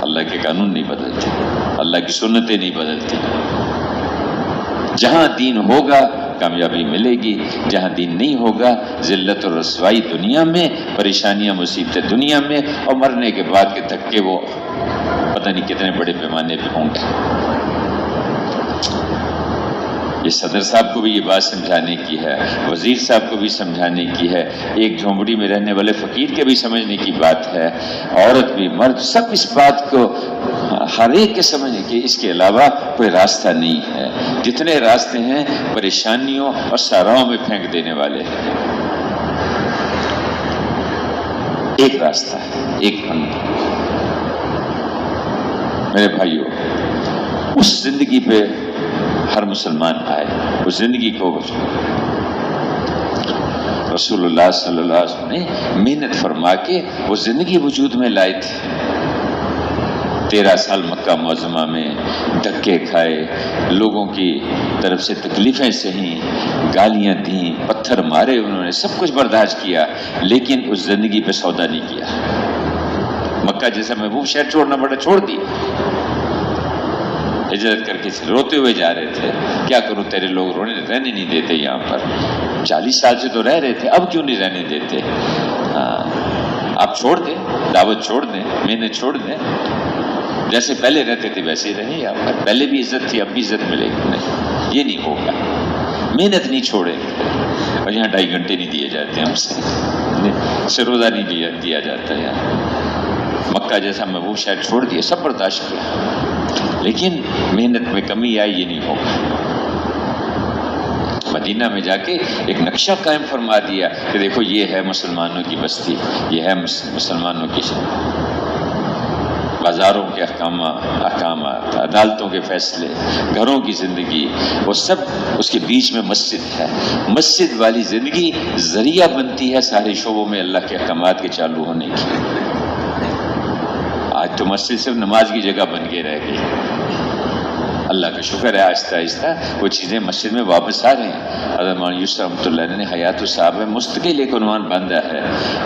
اللہ کے قانون نہیں بدلتے، اللہ کی سنتیں نہیں بدلتی۔ جہاں دین ہوگا کامیابی ملے گی، جہاں دین نہیں ہوگا ذلت اور رسوائی دنیا میں، پریشانیاں مصیبتیں دنیا میں، اور مرنے کے بعد کے دھکے وہ پتہ نہیں کتنے بڑے پیمانے پہ ہوں گے۔ یہ صدر صاحب کو بھی یہ بات سمجھانے کی ہے، وزیر صاحب کو بھی سمجھانے کی ہے، ایک جھونپڑی میں رہنے والے فقیر کے بھی سمجھنے کی بات ہے، عورت بھی مرد سب اس بات کو ہر ایک کے سمجھنے کہ اس کے علاوہ کوئی راستہ نہیں ہے۔ جتنے راستے ہیں پریشانیوں اور صحراؤں میں پھینک دینے والے ہیں، ایک راستہ ہے، ایک بندہ۔ میرے بھائیو، اس زندگی پہ ہر مسلمان آئے، اس زندگی کو رسول اللہ صلی اللہ علیہ وسلم نے محنت فرما کے وہ زندگی وجود میں لائے تھے۔ 13 سال مکہ معظمہ میں دھکے کھائے، لوگوں کی طرف سے تکلیفیں سہیں، گالیاں دیں، پتھر مارے، انہوں نے سب کچھ برداشت کیا، لیکن اس زندگی پہ سودا نہیں کیا۔ مکہ جیسا محبوب شہر چھوڑنا پڑا، چھوڑ دی، ہجرت کر کے روتے ہوئے جا رہے تھے، کیا کروں تیرے لوگ رہنے نہیں دیتے یہاں پر، 40 سال سے تو رہ رہے تھے، اب کیوں نہیں رہنے دیتے؟ آپ چھوڑ دیں، دعوت چھوڑ دیں، محنت چھوڑ دیں، جیسے پہلے رہتے تھے ویسے ہی رہیں یہاں پر، پہلے بھی عزت تھی اب بھی عزت ملے گی، نہیں یہ نہیں ہوگا، محنت نہیں چھوڑے گے۔ اور یہاں 2.5 گھنٹے نہیں دیے جاتے ہم سے روزہ نہیں دیا جاتا یہاں۔ مکہ جیسا محبوب شہر چھوڑ دیا، سب برداشت کیا، لیکن محنت میں کمی آئی، یہ نہیں ہوگا۔ مدینہ میں جا کے ایک نقشہ قائم فرما دیا کہ دیکھو یہ ہے مسلمانوں کی بستی، یہ ہے مسلمانوں کی بازاروں کے احکامات، عدالتوں کے فیصلے، گھروں کی زندگی، وہ سب اس کے بیچ میں مسجد ہے۔ مسجد والی زندگی ذریعہ بنتی ہے سارے شعبوں میں اللہ کے احکامات کے چالو ہونے کی۔ آج تو مسجد صرف نماز کی جگہ بن کے رہ گئی۔ اللہ کا شکر ہے آہستہ آہستہ وہ چیزیں مسجد میں واپس آ رہی ہیں۔ حضرت مولانا یوسف رحمۃ اللہ علیہ نے حیات الصحابہ میں مستقل ایک عنوان باندھا ہے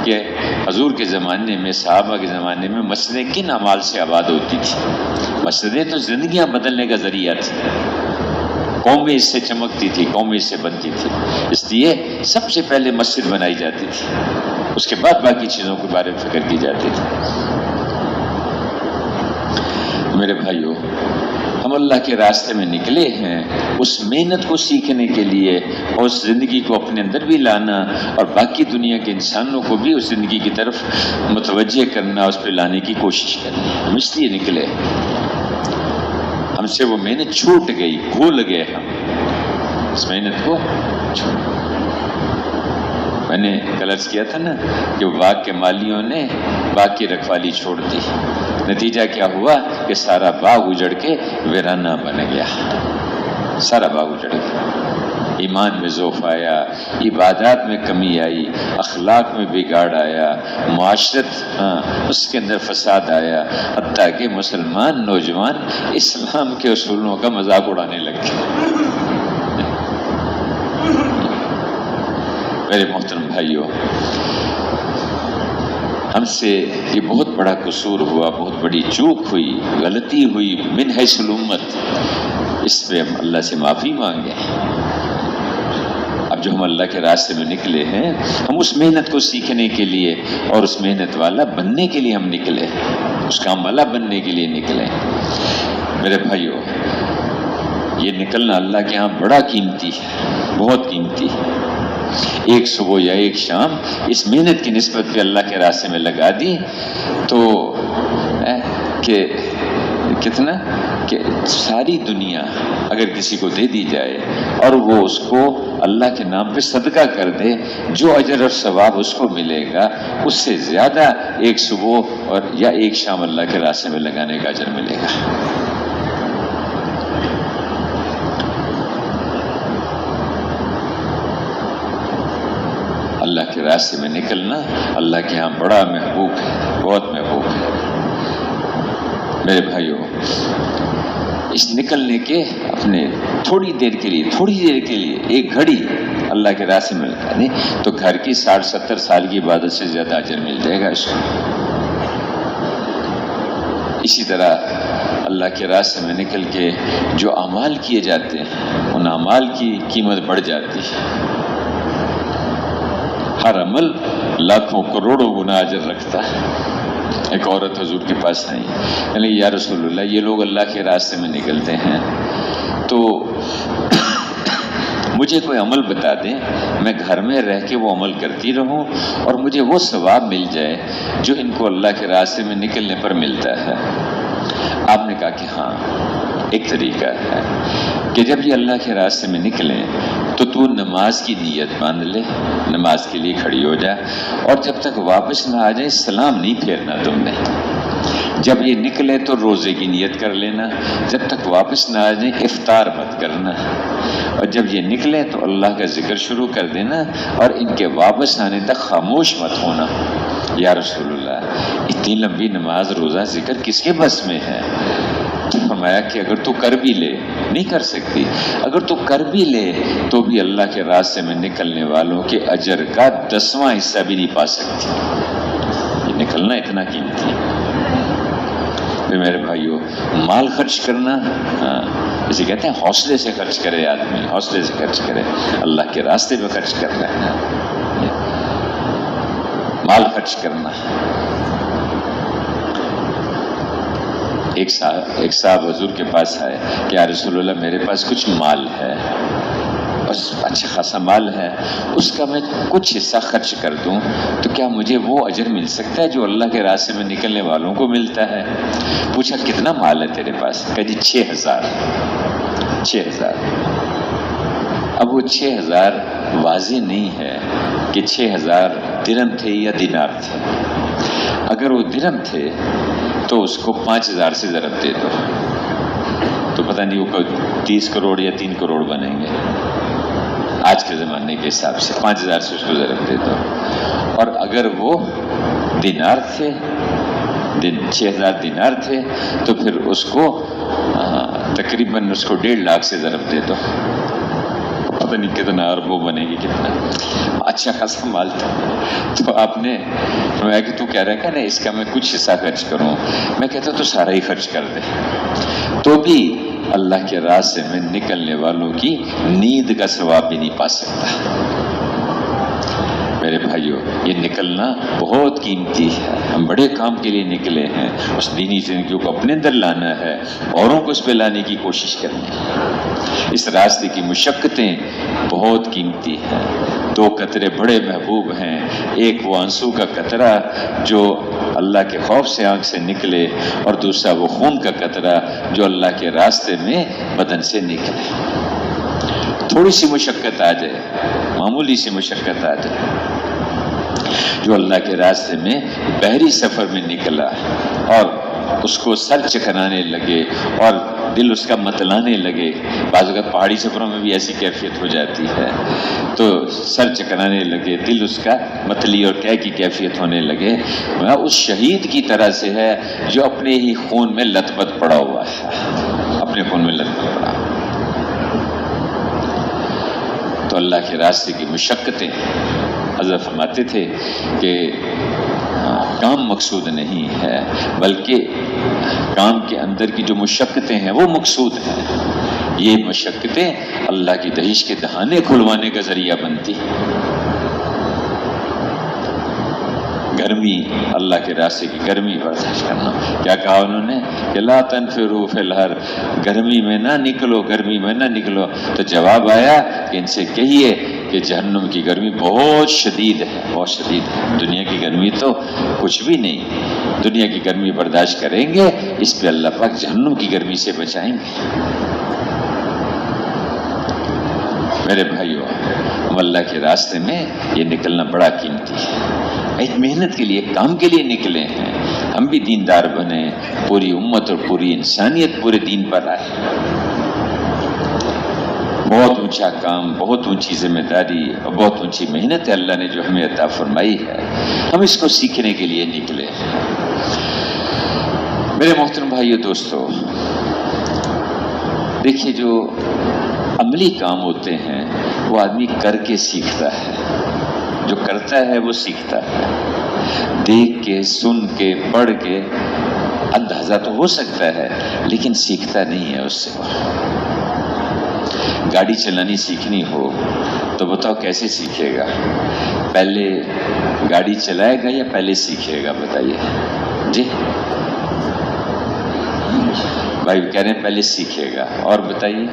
کہ حضور کے زمانے میں، صحابہ کے زمانے میں مسجدیں کن اعمال سے آباد ہوتی تھی؟ مسجدیں تو زندگیاں بدلنے کا ذریعہ تھی، قومیں اس سے چمکتی تھی، قومیں اس سے بنتی تھی، اس لیے سب سے پہلے مسجد بنائی جاتی تھی، اس کے بعد باقی چیزوں کے بارے میں فکر کی جاتی تھی۔ میرے بھائیو، ہم اللہ کے راستے میں نکلے ہیں اس محنت کو سیکھنے کے لیے، اور اس زندگی کو اپنے اندر بھی لانا، اور باقی دنیا کے انسانوں کو بھی اس زندگی کی طرف متوجہ کرنا، اس پہ لانے کی کوشش کرنا۔ ہم اس لیے نکلے، ہم سے وہ محنت چھوٹ گئی، بھول گئے ہم اس محنت کو چھوٹ۔ میں نے کل عرض کیا تھا نا کہ باغ کے مالیوں نے باغ کی رکھوالی چھوڑ دی، نتیجہ کیا ہوا کہ سارا باغ اجڑ کے ویرانہ بن گیا، سارا باغ اجڑ گیا۔ ایمان میں ضعف آیا، عبادات میں کمی آئی، اخلاق میں بگاڑ آیا، معاشرت اس کے اندر فساد آیا، حتیٰ کہ مسلمان نوجوان اسلام کے اصولوں کا مذاق اڑانے لگ گئے۔ میرے محترم بھائیوں، ہم سے یہ بہت بڑا قصور ہوا، بہت بڑی چوک ہوئی، غلطی ہوئی من حیث الامت، اس پہ ہم اللہ سے معافی مانگیں۔ اب جو ہم اللہ کے راستے میں نکلے ہیں، ہم اس محنت کو سیکھنے کے لیے اور اس محنت والا بننے کے لیے ہم نکلے، اس کام والا بننے کے لیے نکلے۔ میرے بھائیوں، یہ نکلنا اللہ کے ہاں بڑا قیمتی ہے، بہت قیمتی ہے۔ ایک صبح یا ایک شام اس محنت کی نسبت پہ اللہ کے راستے میں لگا دی تو کہ کتنا کہ ساری دنیا اگر کسی کو دے دی جائے اور وہ اس کو اللہ کے نام پہ صدقہ کر دے، جو اجر اور ثواب اس کو ملے گا اس سے زیادہ ایک صبح اور یا ایک شام اللہ کے راستے میں لگانے کا اجر ملے گا۔ اللہ کے راستے میں نکلنا اللہ کے ہاں بڑا محبوب ہے، بہت محبوب ہے۔ میرے بھائیوں، اس نکلنے کے اپنے تھوڑی دیر کے لیے ایک گھڑی اللہ کے راستے میں لگانے تو گھر کی 60-70 سال کی عبادت سے زیادہ اجر مل جائے گا اس کو۔ اسی طرح اللہ کے راستے میں نکل کے جو اعمال کیے جاتے ہیں ان اعمال کی قیمت بڑھ جاتی ہے۔ ہر عمل لاکھوں کروڑوں گنا اجر رکھتا ہے۔ ایک عورت حضور کے پاس آئی، یعنی یا رسول اللہ، یہ لوگ اللہ کے راستے میں نکلتے ہیں تو مجھے کوئی عمل بتا دیں، میں گھر میں رہ کے وہ عمل کرتی رہوں اور مجھے وہ ثواب مل جائے جو ان کو اللہ کے راستے میں نکلنے پر ملتا ہے۔ آپ نے کہا کہ ہاں، ایک طریقہ ہے کہ جب یہ اللہ کے راستے میں نکلیں تو نماز کی نیت باندھ لے، نماز کے لیے کھڑی ہو جا، اور جب تک واپس نہ آ جائے سلام نہیں پھیرنا تم نے۔ جب یہ نکلے تو روزے کی نیت کر لینا، جب تک واپس نہ آ جائے افطار مت کرنا، اور جب یہ نکلے تو اللہ کا ذکر شروع کر دینا اور ان کے واپس آنے تک خاموش مت ہونا۔ یا رسول اللہ، اتنی لمبی نماز، روزہ، ذکر کس کے بس میں ہے؟ فرمایا کہ اگر تو کر بھی لے، نہیں کر سکتی، اگر تو کر بھی لے تو بھی اللہ کے راستے میں نکلنے والوں کے اجر کا 10واں حصہ بھی نہیں پا سکتی۔ یہ نکلنا اتنا قیمتی ہے۔ میرے بھائیوں، مال خرچ کرنا، اسے کہتے ہیں حوصلے سے خرچ کرے آدمی، حوصلے سے خرچ کرے، اللہ کے راستے میں خرچ کرنا ہے، مال خرچ کرنا۔ ایک صاحب حضور کے پاس آئے کہ یا رسول اللہ، میرے پاس کچھ مال ہے، اچھا خاصا مال ہے، اس کا میں کچھ حصہ خرچ کر دوں تو کیا مجھے وہ اجر مل سکتا ہے جو اللہ کے راستے میں نکلنے والوں کو ملتا ہے؟ پوچھا کتنا مال ہے تیرے پاس؟ کہا جی 6000۔ اب وہ 6000 واضح نہیں ہے کہ 6000 درہم تھے یا دینار تھے۔ اگر وہ درہم تھے تو اس کو 5000 سے ضرب دے دو تو پتہ نہیں وہ 30 کروڑ یا 3 کروڑ بنیں گے آج کے زمانے کے حساب سے۔ 5000 سے اس کو ضرب دے دو، اور اگر وہ دینار تھے، 6000 دینار تھے تو پھر اس کو تقریباً اس کو 1.5 لاکھ سے ضرب دے دو، پتہ نہیں کتنا اربوں بنے گی، کتنا اچھا خاصا مال تھا۔ تو آپ نے فرمایا کہ تو کہہ رہا ہے نا اس کا میں کچھ حصہ خرچ کروں، میں کہتا تو سارا ہی خرچ کر دے، تو بھی اللہ کے راستے میں نکلنے والوں کی نیند کا ثواب بھی نہیں پا سکتا۔ میرے بھائیوں، یہ نکلنا بہت قیمتی ہے۔ ہم بڑے کام کے لیے نکلے ہیں، اس دینی زندگیوں کو اپنے اندر لانا ہے، اوروں کو اس پہ لانے کی کوشش کرنی ہے۔ اس راستے کی مشقتیں بہت قیمتی ہیں۔ 2 قطرے بڑے محبوب ہیں، ایک وہ آنسو کا قطرہ جو اللہ کے خوف سے آنکھ سے نکلے، اور دوسرا وہ خون کا قطرہ جو اللہ کے راستے میں بدن سے نکلے۔ تھوڑی سی مشقت آ جائے، معمولی سی مشقت آ جائے، جو اللہ کے راستے میں بحری سفر میں نکلا اور اس کو سر چکرانے لگے اور دل اس کا متلانے لگے، بعض اوقات پہاڑی سفروں میں بھی ایسی کیفیت ہو جاتی ہے، تو سر چکرانے لگے، دل اس کا متلی اور قے کی کیفیت ہونے لگے، اس شہید کی طرح سے ہے جو اپنے ہی خون میں لت پت پڑا ہوا ہے، اپنے خون میں لت پت پڑا۔ تو اللہ کے راستے کی مشقتیں، حضرت فرماتے تھے کہ کام مقصود نہیں ہے بلکہ کام کے اندر کی جو مشقتیں ہیں وہ مقصود ہیں۔ یہ مشقتیں اللہ کی دہشت کے دہانے کھلوانے کا ذریعہ بنتی۔ گرمی، اللہ کے راستے کی گرمی برداشت کرنا۔ کیا کہا انہوں نے کہ لا تنفروا فی الحر، گرمی میں نہ نکلو، گرمی میں نہ نکلو۔ تو جواب آیا کہ ان سے کہیے کہ جہنم کی گرمی بہت شدید ہے، بہت شدید ہے۔ دنیا کی گرمی تو کچھ بھی نہیں، دنیا کی گرمی برداشت کریں گے، اس پہ اللہ پاک جہنم کی گرمی سے بچائیں گے۔ میرے بھائیو، ہم اللہ کے راستے میں یہ نکلنا بڑا قیمتی ہے، ایک محنت کے لیے، کام کے لیے نکلے ہیں۔ ہم بھی دیندار بنے، پوری امت اور پوری انسانیت پورے دین پر آئے۔ بہت اونچا کام، بہت اونچی ذمہ داری اور بہت اونچی محنت ہے اللہ نے جو ہمیں عطا فرمائی ہے، ہم اس کو سیکھنے کے لیے نکلے ہیں۔ میرے محترم بھائیو دوستو، دیکھیے جو عملی کام ہوتے ہیں وہ آدمی کر کے سیکھتا ہے، جو کرتا ہے وہ سیکھتا ہے۔ دیکھ کے، سن کے، پڑھ کے اندازہ تو ہو سکتا ہے لیکن سیکھتا نہیں ہے اس سے۔ گاڑی چلانی سیکھنی ہو تو بتاؤ کیسے سیکھے گا؟ پہلے گاڑی چلائے گا یا پہلے سیکھے گا؟ بتائیے جی۔ بھائی کہہ رہے ہیں پہلے سیکھے گا۔ اور بتائیے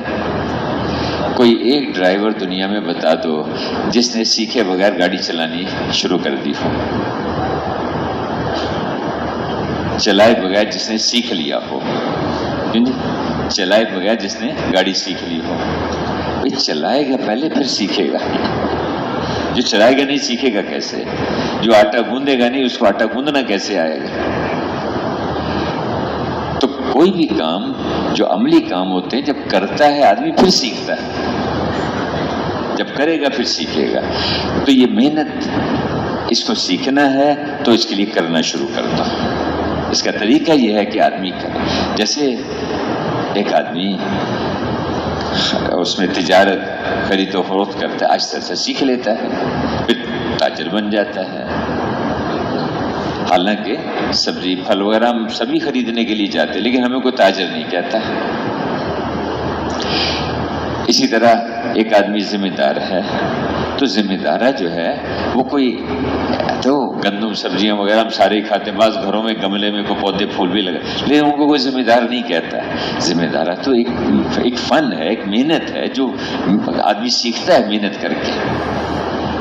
کوئی ایک ڈرائیور دنیا میں بتا دو جس نے سیکھے بغیر گاڑی چلانی شروع کر دی ہو، چلائے بغیر جس نے سیکھ لیا ہو، چلائے بغیر جس نے گاڑی سیکھ لی ہو۔ بھائی چلائے گا پہلے پھر سیکھے گا، جو چلائے گا نہیں سیکھے گا کیسے؟ جو آٹا گوندے گا نہیں اس کو آٹا گوندنا کیسے آئے گا؟ تو کوئی بھی کام جو عملی کام ہوتے ہیں جب کرتا ہے آدمی پھر سیکھتا ہے، جب کرے گا پھر سیکھے گا۔ تو یہ محنت، اس کو سیکھنا ہے تو اس کے لیے کرنا شروع کرتا ہوں۔ اس کا طریقہ یہ ہے کہ آدمی کا، جیسے ایک آدمی اس میں تجارت خرید و فروخت کرتا ہے، آہستہ آہستہ سیکھ لیتا ہے، پھر تاجر بن جاتا ہے۔ حالانکہ سبزی پھل وغیرہ ہم سبھی خریدنے کے لیے جاتے ہیں لیکن ہمیں کوئی تاجر نہیں کہتا۔ اسی طرح ایک آدمی ذمہ دار ہے تو ذمہ دارہ جو ہے وہ کوئی تو گندم سبزیاں وغیرہ ہم سارے ہی کھاتے ہیں، بعض گھروں میں گملے میں کوئی پودے پھول بھی لگا، لیکن ان کو کوئی ذمہ دار نہیں کہتا ہے۔ ذمہ دارہ تو ایک فن ہے، ایک محنت ہے جو آدمی سیکھتا ہے محنت کر کے۔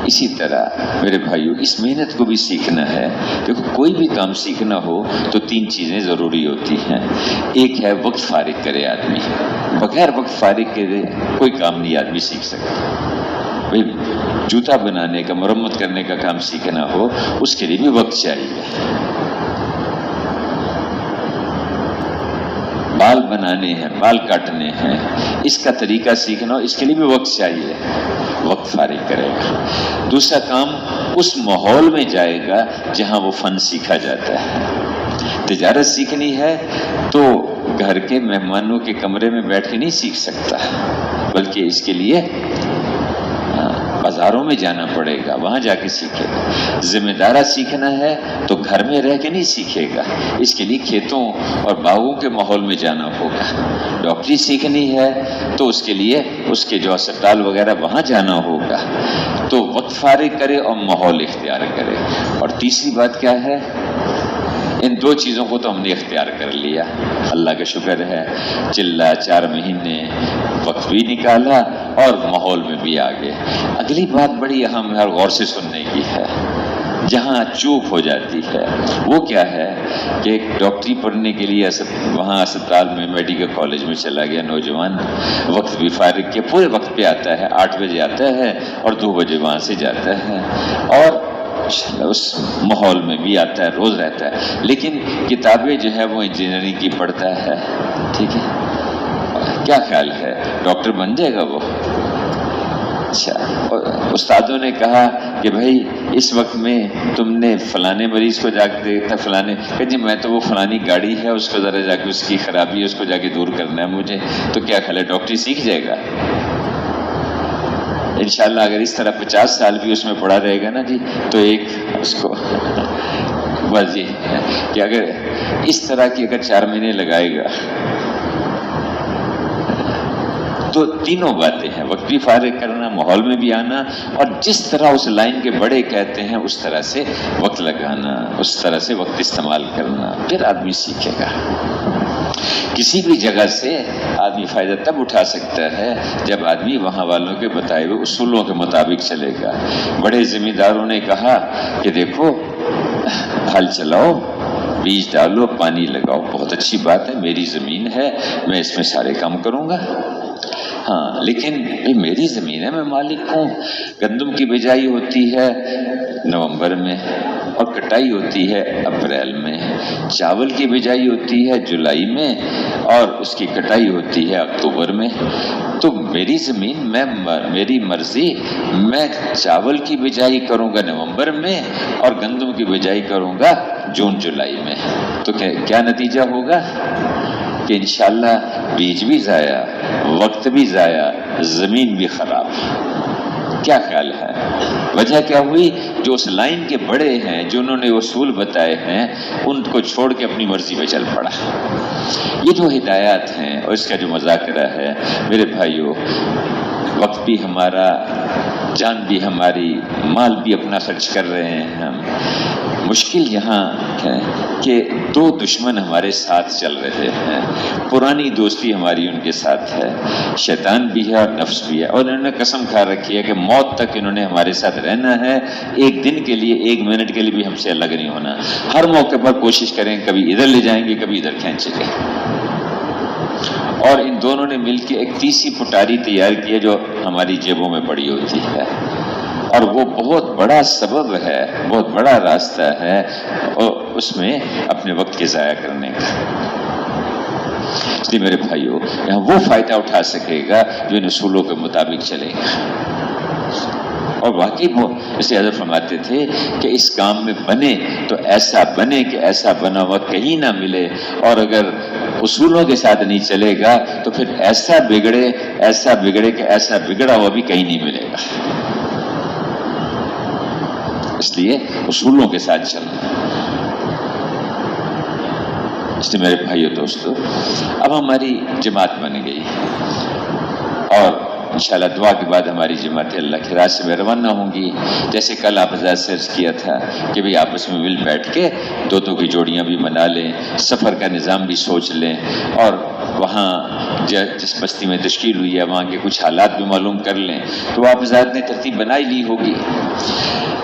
اسی طرح میرے بھائیو اس محنت کو بھی سیکھنا ہے۔ دیکھو کوئی بھی کام سیکھنا ہو تو تین چیزیں ضروری ہوتی ہیں۔ ایک ہے وقت فارغ کرے آدمی، بغیر وقت فارغ کے کوئی کام نہیں آدمی سیکھ سکتا۔ بھائی جوتا بنانے کا، مرمت کرنے کا کام سیکھنا ہو اس کے لیے بھی وقت چاہیے۔ بال بنانے ہیں، بال کاٹنے ہیں، اس کا طریقہ سیکھنا ہو اس کے لیے بھی وقت چاہیے، وقت فارغ کرے گا۔ دوسرا کام اس ماحول میں جائے گا جہاں وہ فن سیکھا جاتا ہے۔ تجارت سیکھنی ہے تو گھر کے مہمانوں کے کمرے میں بیٹھ کے نہیں سیکھ سکتا، بلکہ اس کے لیے بازاروں میں جانا پڑے گا، وہاں جا کے سیکھے گا۔ ذمہ دارہ سیکھنا ہے تو گھر میں رہ کے نہیں سیکھے گا، اس کے لیے کھیتوں اور باغوں کے ماحول میں جانا ہوگا۔ ڈاکٹری سیکھنی ہے تو اس کے لیے اس کے جو اسپتال وغیرہ وہاں جانا ہوگا۔ تو وقت فارغ کرے اور ماحول اختیار کرے۔ اور تیسری بات کیا ہے؟ ان دو چیزوں کو تو ہم نے اختیار کر لیا، اللہ کا شکر ہے۔ چلا 4 مہینے وقت بھی نکالا اور ماحول میں بھی آگے۔ اگلی بات بڑی اہم ہے اور غور سے سننے کی ہے، جہاں چوک ہو جاتی ہے وہ کیا ہے کہ ایک ڈاکٹری پڑھنے کے لیے وہاں اسپتال میں میڈیکل کالج میں چلا گیا نوجوان، وقت بھی فارغ کیا، پورے وقت پہ آتا ہے، 8 بجے آتا ہے اور 2 بجے وہاں سے جاتا ہے، اور اس ماحول میں بھی آتا ہے، روز رہتا ہے، لیکن کتابیں جو ہے وہ انجینئرنگ کی پڑھتا ہے۔ ٹھیک ہے، کیا خیال ہے ڈاکٹر بن جائے گا وہ؟ اچھا، استادوں نے کہا کہ بھائی اس وقت میں تم نے فلانے مریض کو جا کے دیکھا، فلانے کہ جی میں تو وہ فلانی گاڑی ہے اس کو ذرا جا کے اس کی خرابی ہے اس کو جا کے دور کرنا ہے مجھے، تو کیا خیال ہے ڈاکٹری سیکھ جائے گا؟ انشاءاللہ اگر اس طرح 50 سال بھی اس میں پڑا رہے گا نا جی تو ایک اس کو بس یہ کہ اگر اس طرح کی اگر 4 مہینے لگائے گا تو تینوں باتیں ہیں، وقت بھی فارغ کرنا، ماحول میں بھی آنا، اور جس طرح اس لائن کے بڑے کہتے ہیں اس طرح سے وقت لگانا، اس طرح سے وقت استعمال کرنا، پھر آدمی سیکھے گا۔ کسی بھی جگہ سے آدمی فائدہ تب اٹھا سکتا ہے جب آدمی وہاں والوں کے بتائے ہوئے اصولوں کے مطابق چلے گا۔ بڑے ذمہ داروں نے کہا کہ دیکھو ہل چلاؤ بیج ڈالو، پانی لگاؤ، بہت اچھی بات ہے، میری زمین ہے، میں اس میں سارے کام کروں گا۔ ہاں لیکن یہ میری زمین ہے، میں مالک ہوں۔ گندم کی بجائی ہوتی ہے نومبر میں اور کٹائی ہوتی ہے اپریل میں، چاول کی بجائی ہوتی ہے جولائی میں اور اس کی کٹائی ہوتی ہے اکتوبر میں۔ تو میری زمین، میری مرضی، میں چاول کی بجائی کروں گا نومبر میں اور گندم کی بجائی کروں گا جون جولائی میں۔ تو کیا نتیجہ ہوگا کہ انشاءاللہ بیج بھی ضائع، وقت بھی ضائع، زمین بھی خراب۔ کیا خیال ہے؟ وجہ کیا ہوئی؟ جو اس لائن کے بڑے ہیں، جو انہوں نے اصول بتائے ہیں، ان کو چھوڑ کے اپنی مرضی پہ چل پڑا۔ یہ جو ہدایات ہیں اور اس کا جو مذاکرہ ہے میرے بھائیوں، وقت بھی ہمارا، جان بھی ہماری، مال بھی اپنا خرچ کر رہے ہیں ہم۔ مشکل یہاں ہے کہ دو دشمن ہمارے ساتھ چل رہے ہیں، پرانی دوستی ہماری ان کے ساتھ ہے، شیطان بھی ہے اور نفس بھی ہے، اور انہوں نے قسم کھا رکھی ہے کہ موت تک انہوں نے ہمارے ساتھ رہنا ہے، ایک دن کے لیے، ایک منٹ کے لیے بھی ہم سے الگ نہیں ہونا۔ ہر موقع پر کوشش کریں، کبھی ادھر لے جائیں گے، کبھی ادھر کھینچیں گے۔ اور ان دونوں نے مل کے ایک تیسری پٹاری تیار کی ہے جو ہماری جیبوں میں پڑی ہوتی ہے، اور وہ بہت بڑا سبب ہے، بہت بڑا راستہ ہے اور اس میں اپنے وقت کے ضائع کرنے کا۔ اس لیے میرے بھائیوں، یہاں وہ فائدہ اٹھا سکے گا جو ان اصولوں کے مطابق چلے گا۔ اور واقعی وہ اسے حضرت فرماتے تھے کہ اس کام میں بنے تو ایسا بنے کہ ایسا بنا ہوا کہیں نہ ملے، اور اگر اصولوں کے ساتھ نہیں چلے گا تو پھر ایسا بگڑے کہ ایسا بگڑا ہوا بھی کہیں نہیں ملے گا۔ اس لیے اصولوں کے ساتھ چلنا۔ اس لیے میرے بھائیو دوستو، اب ہماری جماعت بن گئی اور انشاءاللہ دعا کے بعد ہماری جماعت اللہ کی راہ سے روانہ ہوں گی۔ جیسے کل آپ حضرات سے عرض کیا تھا کہ بھی آپس میں مل بیٹھ کے دو کی جوڑیاں بھی بنا لیں، سفر کا نظام بھی سوچ لیں، اور وہاں جس بستی میں تشکیل ہوئی ہے وہاں کے کچھ حالات بھی معلوم کر لیں۔ تو آپ حضرات نے ترتیب بنائی لی ہوگی۔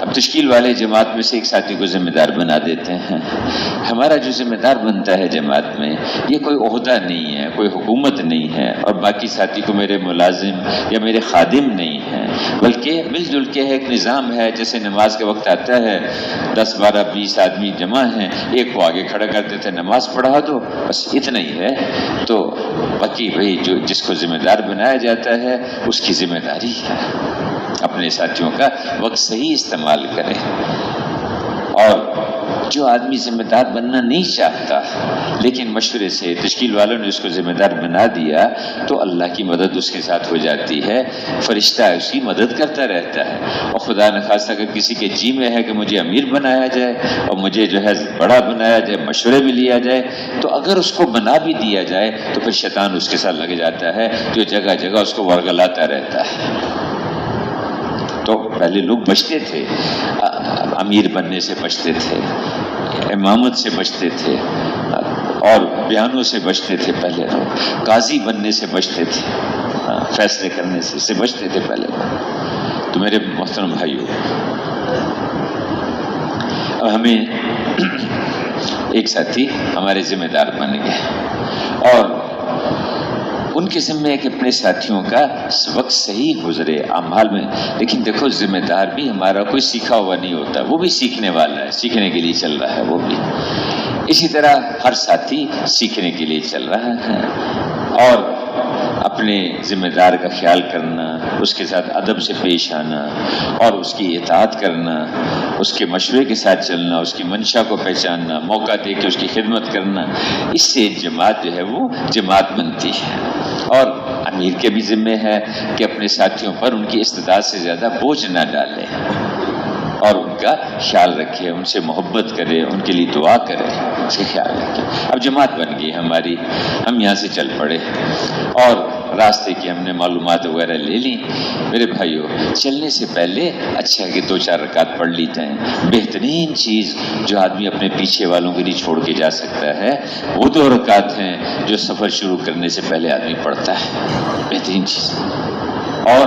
اب تشکیل والے جماعت میں سے ایک ساتھی کو ذمہ دار بنا دیتے ہیں۔ ہمارا جو ذمہ دار بنتا ہے جماعت میں، یہ کوئی عہدہ نہیں ہے، کوئی حکومت نہیں ہے، اور باقی ساتھی کو میرے ملازم یا میرے خادم نہیں ہیں، بلکہ مل جل کے ایک نظام ہے۔ جیسے نماز کے وقت آتا ہے، 10 12 20 آدمی جمع ہیں، ایک کو آگے کھڑا کر دیتے ہیں، نماز پڑھا دو، بس اتنا ہی ہے۔ تو باقی بھائی جس کو ذمہ دار بنایا جاتا ہے اس کی ذمہ داری ہے اپنے ساتھیوں کا وقت صحیح استعمال کرے۔ اور جو آدمی ذمہ دار بننا نہیں چاہتا لیکن مشورے سے تشکیل والوں نے اس کو ذمہ دار بنا دیا تو اللہ کی مدد اس کے ساتھ ہو جاتی ہے، فرشتہ اس کی مدد کرتا رہتا ہے۔ اور خدا نخواستہ اگر کسی کے جی میں ہے کہ مجھے امیر بنایا جائے اور مجھے جو ہے بڑا بنایا جائے، مشورے بھی لیا جائے، تو اگر اس کو بنا بھی دیا جائے تو پھر شیطان اس کے ساتھ لگ جاتا ہے، جو جگہ جگہ اس کو ورگلاتا رہتا ہے۔ تو پہلے لوگ بچتے تھے، امیر بننے سے بچتے تھے، امامت سے بچتے تھے، اور بیانوں سے بچتے تھے، پہلے لوگ قاضی بننے سے بچتے تھے، فیصلے کرنے سے بچتے تھے پہلے لوگ۔ تو میرے محترم بھائیو، اب ہمیں ایک ساتھی ہمارے ذمہ دار بن گئے، اور ان کے ذمہ ہے کہ اپنے ساتھیوں کا وقت صحیح گزرے اعمال میں۔ لیکن دیکھو، ذمہ دار بھی ہمارا کوئی سیکھا ہوا نہیں ہوتا، وہ بھی سیکھنے والا ہے، سیکھنے کے لیے چل رہا ہے وہ بھی۔ اسی طرح ہر ساتھی سیکھنے کے لیے چل رہا ہے، اور اپنے ذمہ دار کا خیال کرنا، اس کے ساتھ ادب سے پیش آنا، اور اس کی اطاعت کرنا، اس کے مشورے کے ساتھ چلنا، اس کی منشا کو پہچاننا، موقع دے کے اس کی خدمت کرنا، اس سے جماعت جو ہے وہ جماعت بنتی ہے۔ اور امیر کے بھی ذمہ ہے کہ اپنے ساتھیوں پر ان کی استطاعت سے زیادہ بوجھ نہ ڈالے، اور ان کا خیال رکھے، ان سے محبت کرے، ان کے لیے دعا کرے، اس کا خیال رکھے۔ اب جماعت بن گئی ہماری، ہم یہاں سے چل پڑے اور راستے کی ہم نے معلومات وغیرہ لے لی۔ میرے بھائیو، چلنے سے پہلے اچھا کہ 2-4 رکعت پڑھ لی جائیں۔ بہترین چیز جو آدمی اپنے پیچھے والوں کے لیے چھوڑ کے جا سکتا ہے وہ 2 رکعت ہیں جو سفر شروع کرنے سے پہلے آدمی پڑھتا ہے، بہترین چیز۔ اور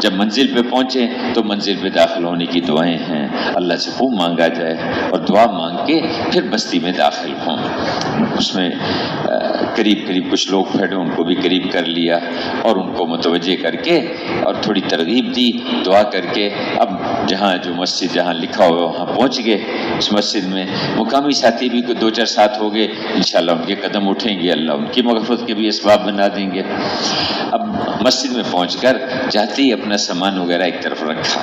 جب منزل پہ پہنچے تو منزل پہ داخل ہونے کی دعائیں ہیں، اللہ سے خوب مانگا جائے اور دعا مانگ کے پھر بستی میں داخل ہوں۔ اس میں قریب کچھ لوگ کھڑے، ان کو بھی قریب کر لیا اور ان کو متوجہ کر کے اور تھوڑی ترغیب دی، دعا کر کے اب جہاں جو مسجد جہاں لکھا ہوا وہاں پہنچ گئے۔ اس مسجد میں مقامی ساتھی بھی کوئی 2-4 ساتھ ہو گئے، انشاءاللہ ان کے قدم اٹھیں گے، اللہ ان کی مغفرت کے بھی اسباب بنا دیں گے۔ اب مسجد میں پہنچ کر جاتے ہی اپنا سامان وغیرہ ایک طرف رکھا۔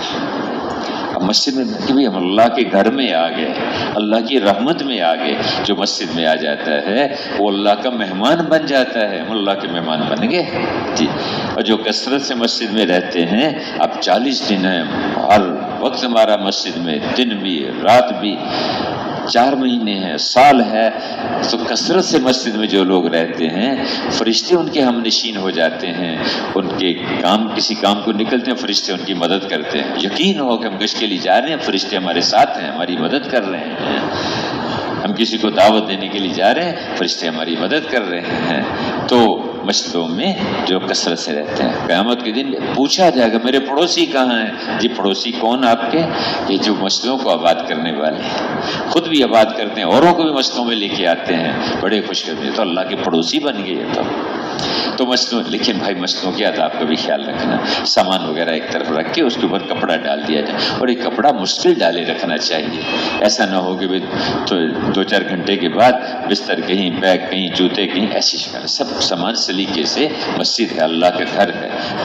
اب مسجد میں کہ بھی ہم اللہ کے گھر میں آ گئے، اللہ کی رحمت میں آ گئے۔ جو مسجد میں آ جاتا ہے وہ اللہ کا مہمان بن جاتا ہے، ہم اللہ کے مہمان بن گئے جی۔ اور جو کثرت سے مسجد میں رہتے ہیں، اب 40 دن ہیں، ہر وقت ہمارا مسجد میں، دن بھی رات بھی، 4 مہینے ہیں، سال ہے، تو کثرت سے مسجد میں جو لوگ رہتے ہیں فرشتے ان کے ہم نشین ہو جاتے ہیں، ان کے کام کسی کام کو نکلتے ہیں فرشتے ان کی مدد کرتے ہیں۔ یقین ہو کہ ہم گشت کے لیے جا رہے ہیں، فرشتے ہمارے ساتھ ہیں، ہماری مدد کر رہے ہیں۔ ہم کسی کو دعوت دینے کے لیے جا رہے ہیں، فرشتے ہماری مدد کر رہے ہیں۔ تو مسجدوں میں جو کثرت سے رہتے ہیں، قیامت کے دن پوچھا جائے گا میرے پڑوسی کہاں ہیں؟ جی پڑوسی کون آپ کے؟ یہ جو مسجدوں کو آباد کرنے والے ہیں، خود بھی آباد کرتے ہیں، اوروں کو بھی مسجدوں میں لے کے آتے ہیں، بڑے خوش کرتے ہیں، تو اللہ کے پڑوسی بن گئے تو مسجدوں۔ لیکن بھائی مسجدوں کے آداب کا بھی خیال رکھنا، سامان وغیرہ ایک طرف رکھ کے اس کے اوپر کپڑا ڈال دیا جائے، اور ایک کپڑا مشکل ڈالے رکھنا چاہیے۔ ایسا نہ ہو کہ 2-4 گھنٹے کے بعد بستر کہیں، بیگ کہیں، جوتے کہیں، ایسی شکل سب سامان سلیقے سے۔ مسجد ہے، اللہ کا گھر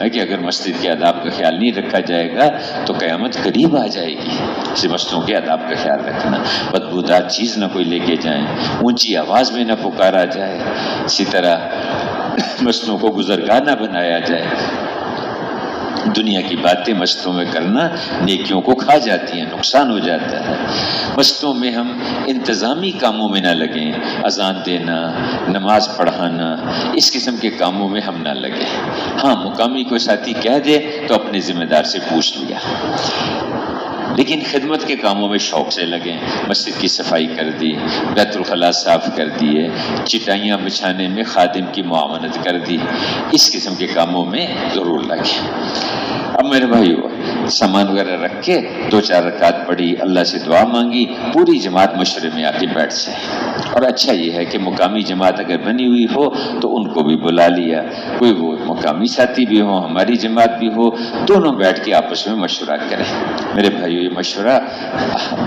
ہے کہ اگر مسجد کے آداب کا خیال نہیں رکھا جائے گا تو قیامت قریب آ جائے گی۔ اسی مسجدوں کے آداب کا خیال رکھنا، بدبودار چیز نہ کوئی لے کے جائیں، اونچی آواز میں نہ پکارا جائے، اسی طرح مسجدوں کو گزرگاہ نہ بنایا جائے۔ دنیا کی باتیں مسجدوں میں کرنا نیکیوں کو کھا جاتی ہیں، نقصان ہو جاتا ہے۔ مسجدوں میں ہم انتظامی کاموں میں نہ لگیں، اذان دینا، نماز پڑھانا، اس قسم کے کاموں میں ہم نہ لگیں۔ ہاں مقامی کوئی ساتھی کہہ دے تو اپنے ذمہ دار سے پوچھ لیا، لیکن خدمت کے کاموں میں شوق سے لگیں۔ مسجد کی صفائی کر دی، بیت الخلاء صاف کر دیے، چٹائیاں بچھانے میں خادم کی معاونت کر دی، اس قسم کے کاموں میں ضرور لگیں۔ اب میرے بھائیو، سامان وغیرہ رکھ کے 2-4 رکعت پڑھی، اللہ سے دعا مانگی، پوری جماعت مشورے میں آ کے بیٹھ جائے۔ اور اچھا یہ ہے کہ مقامی جماعت اگر بنی ہوئی ہو تو ان کو بھی بلا لیا، کوئی وہ مقامی ساتھی بھی ہو، ہماری جماعت بھی ہو، دونوں بیٹھ کے آپس میں مشورہ کریں۔ میرے بھائیو، یہ مشورہ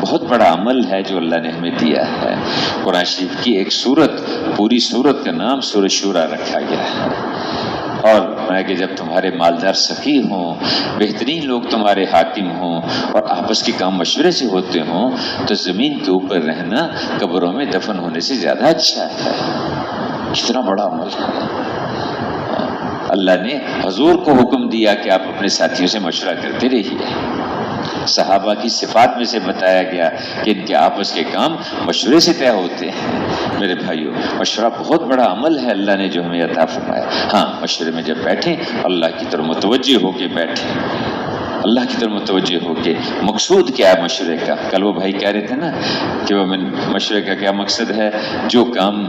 بہت بڑا عمل ہے جو اللہ نے ہمیں دیا ہے۔ قرآن شریف کی ایک سورت، پوری سورت کا نام سورۃ شورى رکھا گیا ہے، اور میں کہ جب تمہارے مالدار سخی ہوں، بہترین لوگ تمہارے حاکم ہوں اور آپس کے کام مشورے سے ہوتے ہوں تو زمین کے اوپر رہنا قبروں میں دفن ہونے سے زیادہ اچھا ہے۔ کتنا بڑا عمل ہے۔ اللہ نے حضور کو حکم دیا کہ آپ اپنے ساتھیوں سے مشورہ کرتے رہیے۔ صحابہ کی صفات میں سے بتایا گیا کہ ان کے آپس کے کام مشورے سے طے ہوتے ہیں۔ میرے بھائیو، مشورہ بہت بڑا عمل ہے اللہ نے جو ہمیں عطا فرمایا۔ ہاں مشورے میں جب بیٹھیں اللہ کی طرف متوجہ ہو کے بیٹھیں، اللہ کی طرف متوجہ ہو کے۔ مقصود کیا ہے مشورے کا؟ کل وہ بھائی کہہ رہے تھے نا کہ وہ مشورے کا کیا مقصد ہے، جو کام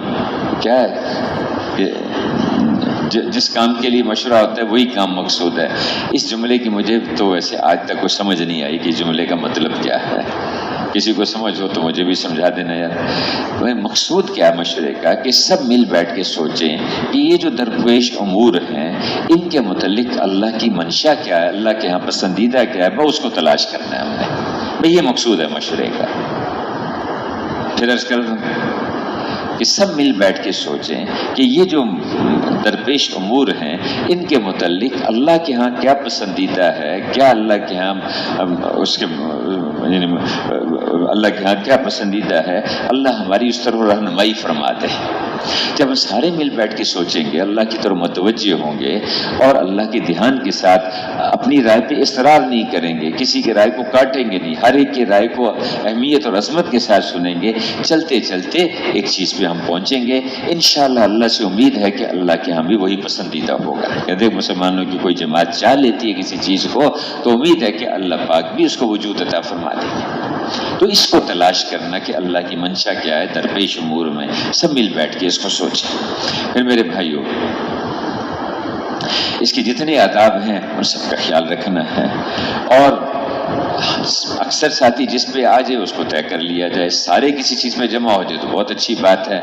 کیا ہے، جس کام کے لیے مشورہ ہوتا ہے وہی کام مقصود ہے۔ اس جملے کی مجھے تو ویسے آج تک کوئی سمجھ نہیں آئی کہ جملے کا مطلب کیا ہے۔ کسی کو سمجھ ہو تو مجھے بھی سمجھا دینا یار۔ مقصود کیا ہے مشورے کا کہ سب مل بیٹھ کے سوچیں کہ یہ جو درپیش امور ہیں ان کے متعلق اللہ کی منشا کیا ہے، اللہ کے ہاں پسندیدہ کیا ہے، بس اس کو تلاش کرنا ہے ہم نے۔ بھئی یہ مقصود ہے مشورے کا۔ پھر عرض کر دوں کہ سب مل بیٹھ کے سوچیں کہ یہ جو درپیش امور ہیں ان کے متعلق اللہ کے ہاں کیا پسندیدہ ہے، کیا اللہ کے ہاں اس کے اللہ کے ہاں کیا پسندیدہ ہے، اللہ ہماری اس طرف رہنمائی فرما دے۔ جب ہم سارے مل بیٹھ کے سوچیں گے، اللہ کی طرف متوجہ ہوں گے اور اللہ کے دھیان کے ساتھ اپنی رائے پہ اصرار نہیں کریں گے، کسی کی رائے کو کاٹیں گے نہیں، ہر ایک کی رائے کو اہمیت اور عظمت کے ساتھ سنیں گے، چلتے چلتے ایک چیز پہ ہم پہنچیں گے۔ انشاءاللہ اللہ سے امید ہے کہ اللہ کے ہاں بھی وہی پسندیدہ ہوگا۔ یعنی مسلمانوں کی کوئی جماعت چاہ لیتی ہے کسی چیز کو تو امید ہے کہ اللہ پاک بھی اس کو وجود عطا فرما دے گا۔ تو اس کو تلاش کرنا کہ اللہ کی منشا کیا ہے درپیش امور میں، سب مل بیٹھ کے اس کو سوچیں۔ پھر میرے بھائیوں، اس کے جتنے آداب ہیں ان سب کا خیال رکھنا ہے، اور اکثر ساتھی جس پہ آ جائے اس کو طے کر لیا جائے، سارے کسی چیز میں جمع ہو جائے تو بہت اچھی بات ہے،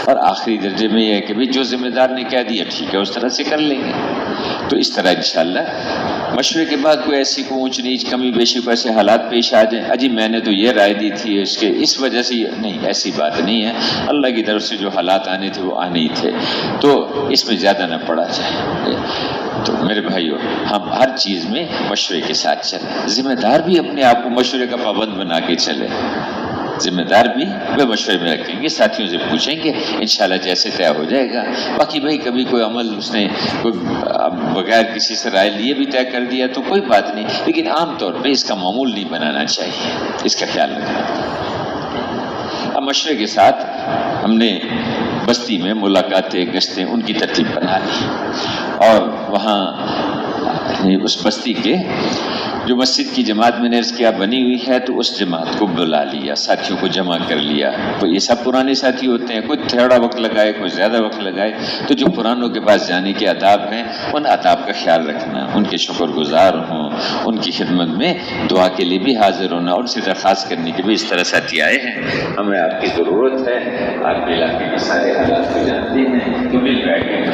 اور آخری درجے میں یہ ہے کہ جو ذمہ دار نے کہہ دیا ٹھیک ہے اس طرح سے کر لیں گے۔ تو اس طرح انشاءاللہ مشورے کے بعد کوئی ایسی کوئی اونچ نیچ کمی بیشی کو ایسے حالات پیش آ جائیں، اجی میں نے تو یہ رائے دی تھی اس وجہ سے نہیں، ایسی بات نہیں ہے، اللہ کی طرف سے جو حالات آنے تھے وہ آنے ہی تھے، تو اس میں زیادہ نہ پڑا جائے۔ تو میرے بھائیو، ہم ہر چیز میں مشورے کے ساتھ چلیں، ذمہ دار بھی اپنے آپ کو مشورے کا پابند بنا کے چلے، ذمہ دار بھی وہ مشورے میں رکھیں گے، ساتھیوں سے پوچھیں گے، انشاءاللہ جیسے طے ہو جائے گا۔ باقی بھائی کبھی کوئی عمل اس نے بغیر کسی سے رائے لیے بھی طے کر دیا تو کوئی بات نہیں، لیکن عام طور پہ اس کا معمول نہیں بنانا چاہیے، اس کا خیال رکھنا۔ اب مشورے کے ساتھ ہم نے بستی میں ملاقاتیں، گشتیں، ان کی ترتیب بنا لی، اور وہاں اس بستی کے جو مسجد کی جماعت میں نے عرض کیا بنی ہوئی ہے، تو اس جماعت کو بلا لیا، ساتھیوں کو جمع کر لیا۔ تو یہ سب پرانے ساتھی ہوتے ہیں، کوئی تھوڑا وقت لگائے، کوئی زیادہ وقت لگائے، تو جو پرانوں کے پاس جانے کے آداب ہیں ان آداب کا خیال رکھنا، ان کے شکر گزار ہوں، ان کی خدمت میں دعا کے لیے بھی حاضر ہونا، ان سے درخواست کرنے کے بھی اس طرح ساتھی آئے ہیں، ہمیں آپ کی ضرورت ہے، آپ کے علاقے کے سارے حالات کو جانتے ہیں، تو مل بیٹھ کے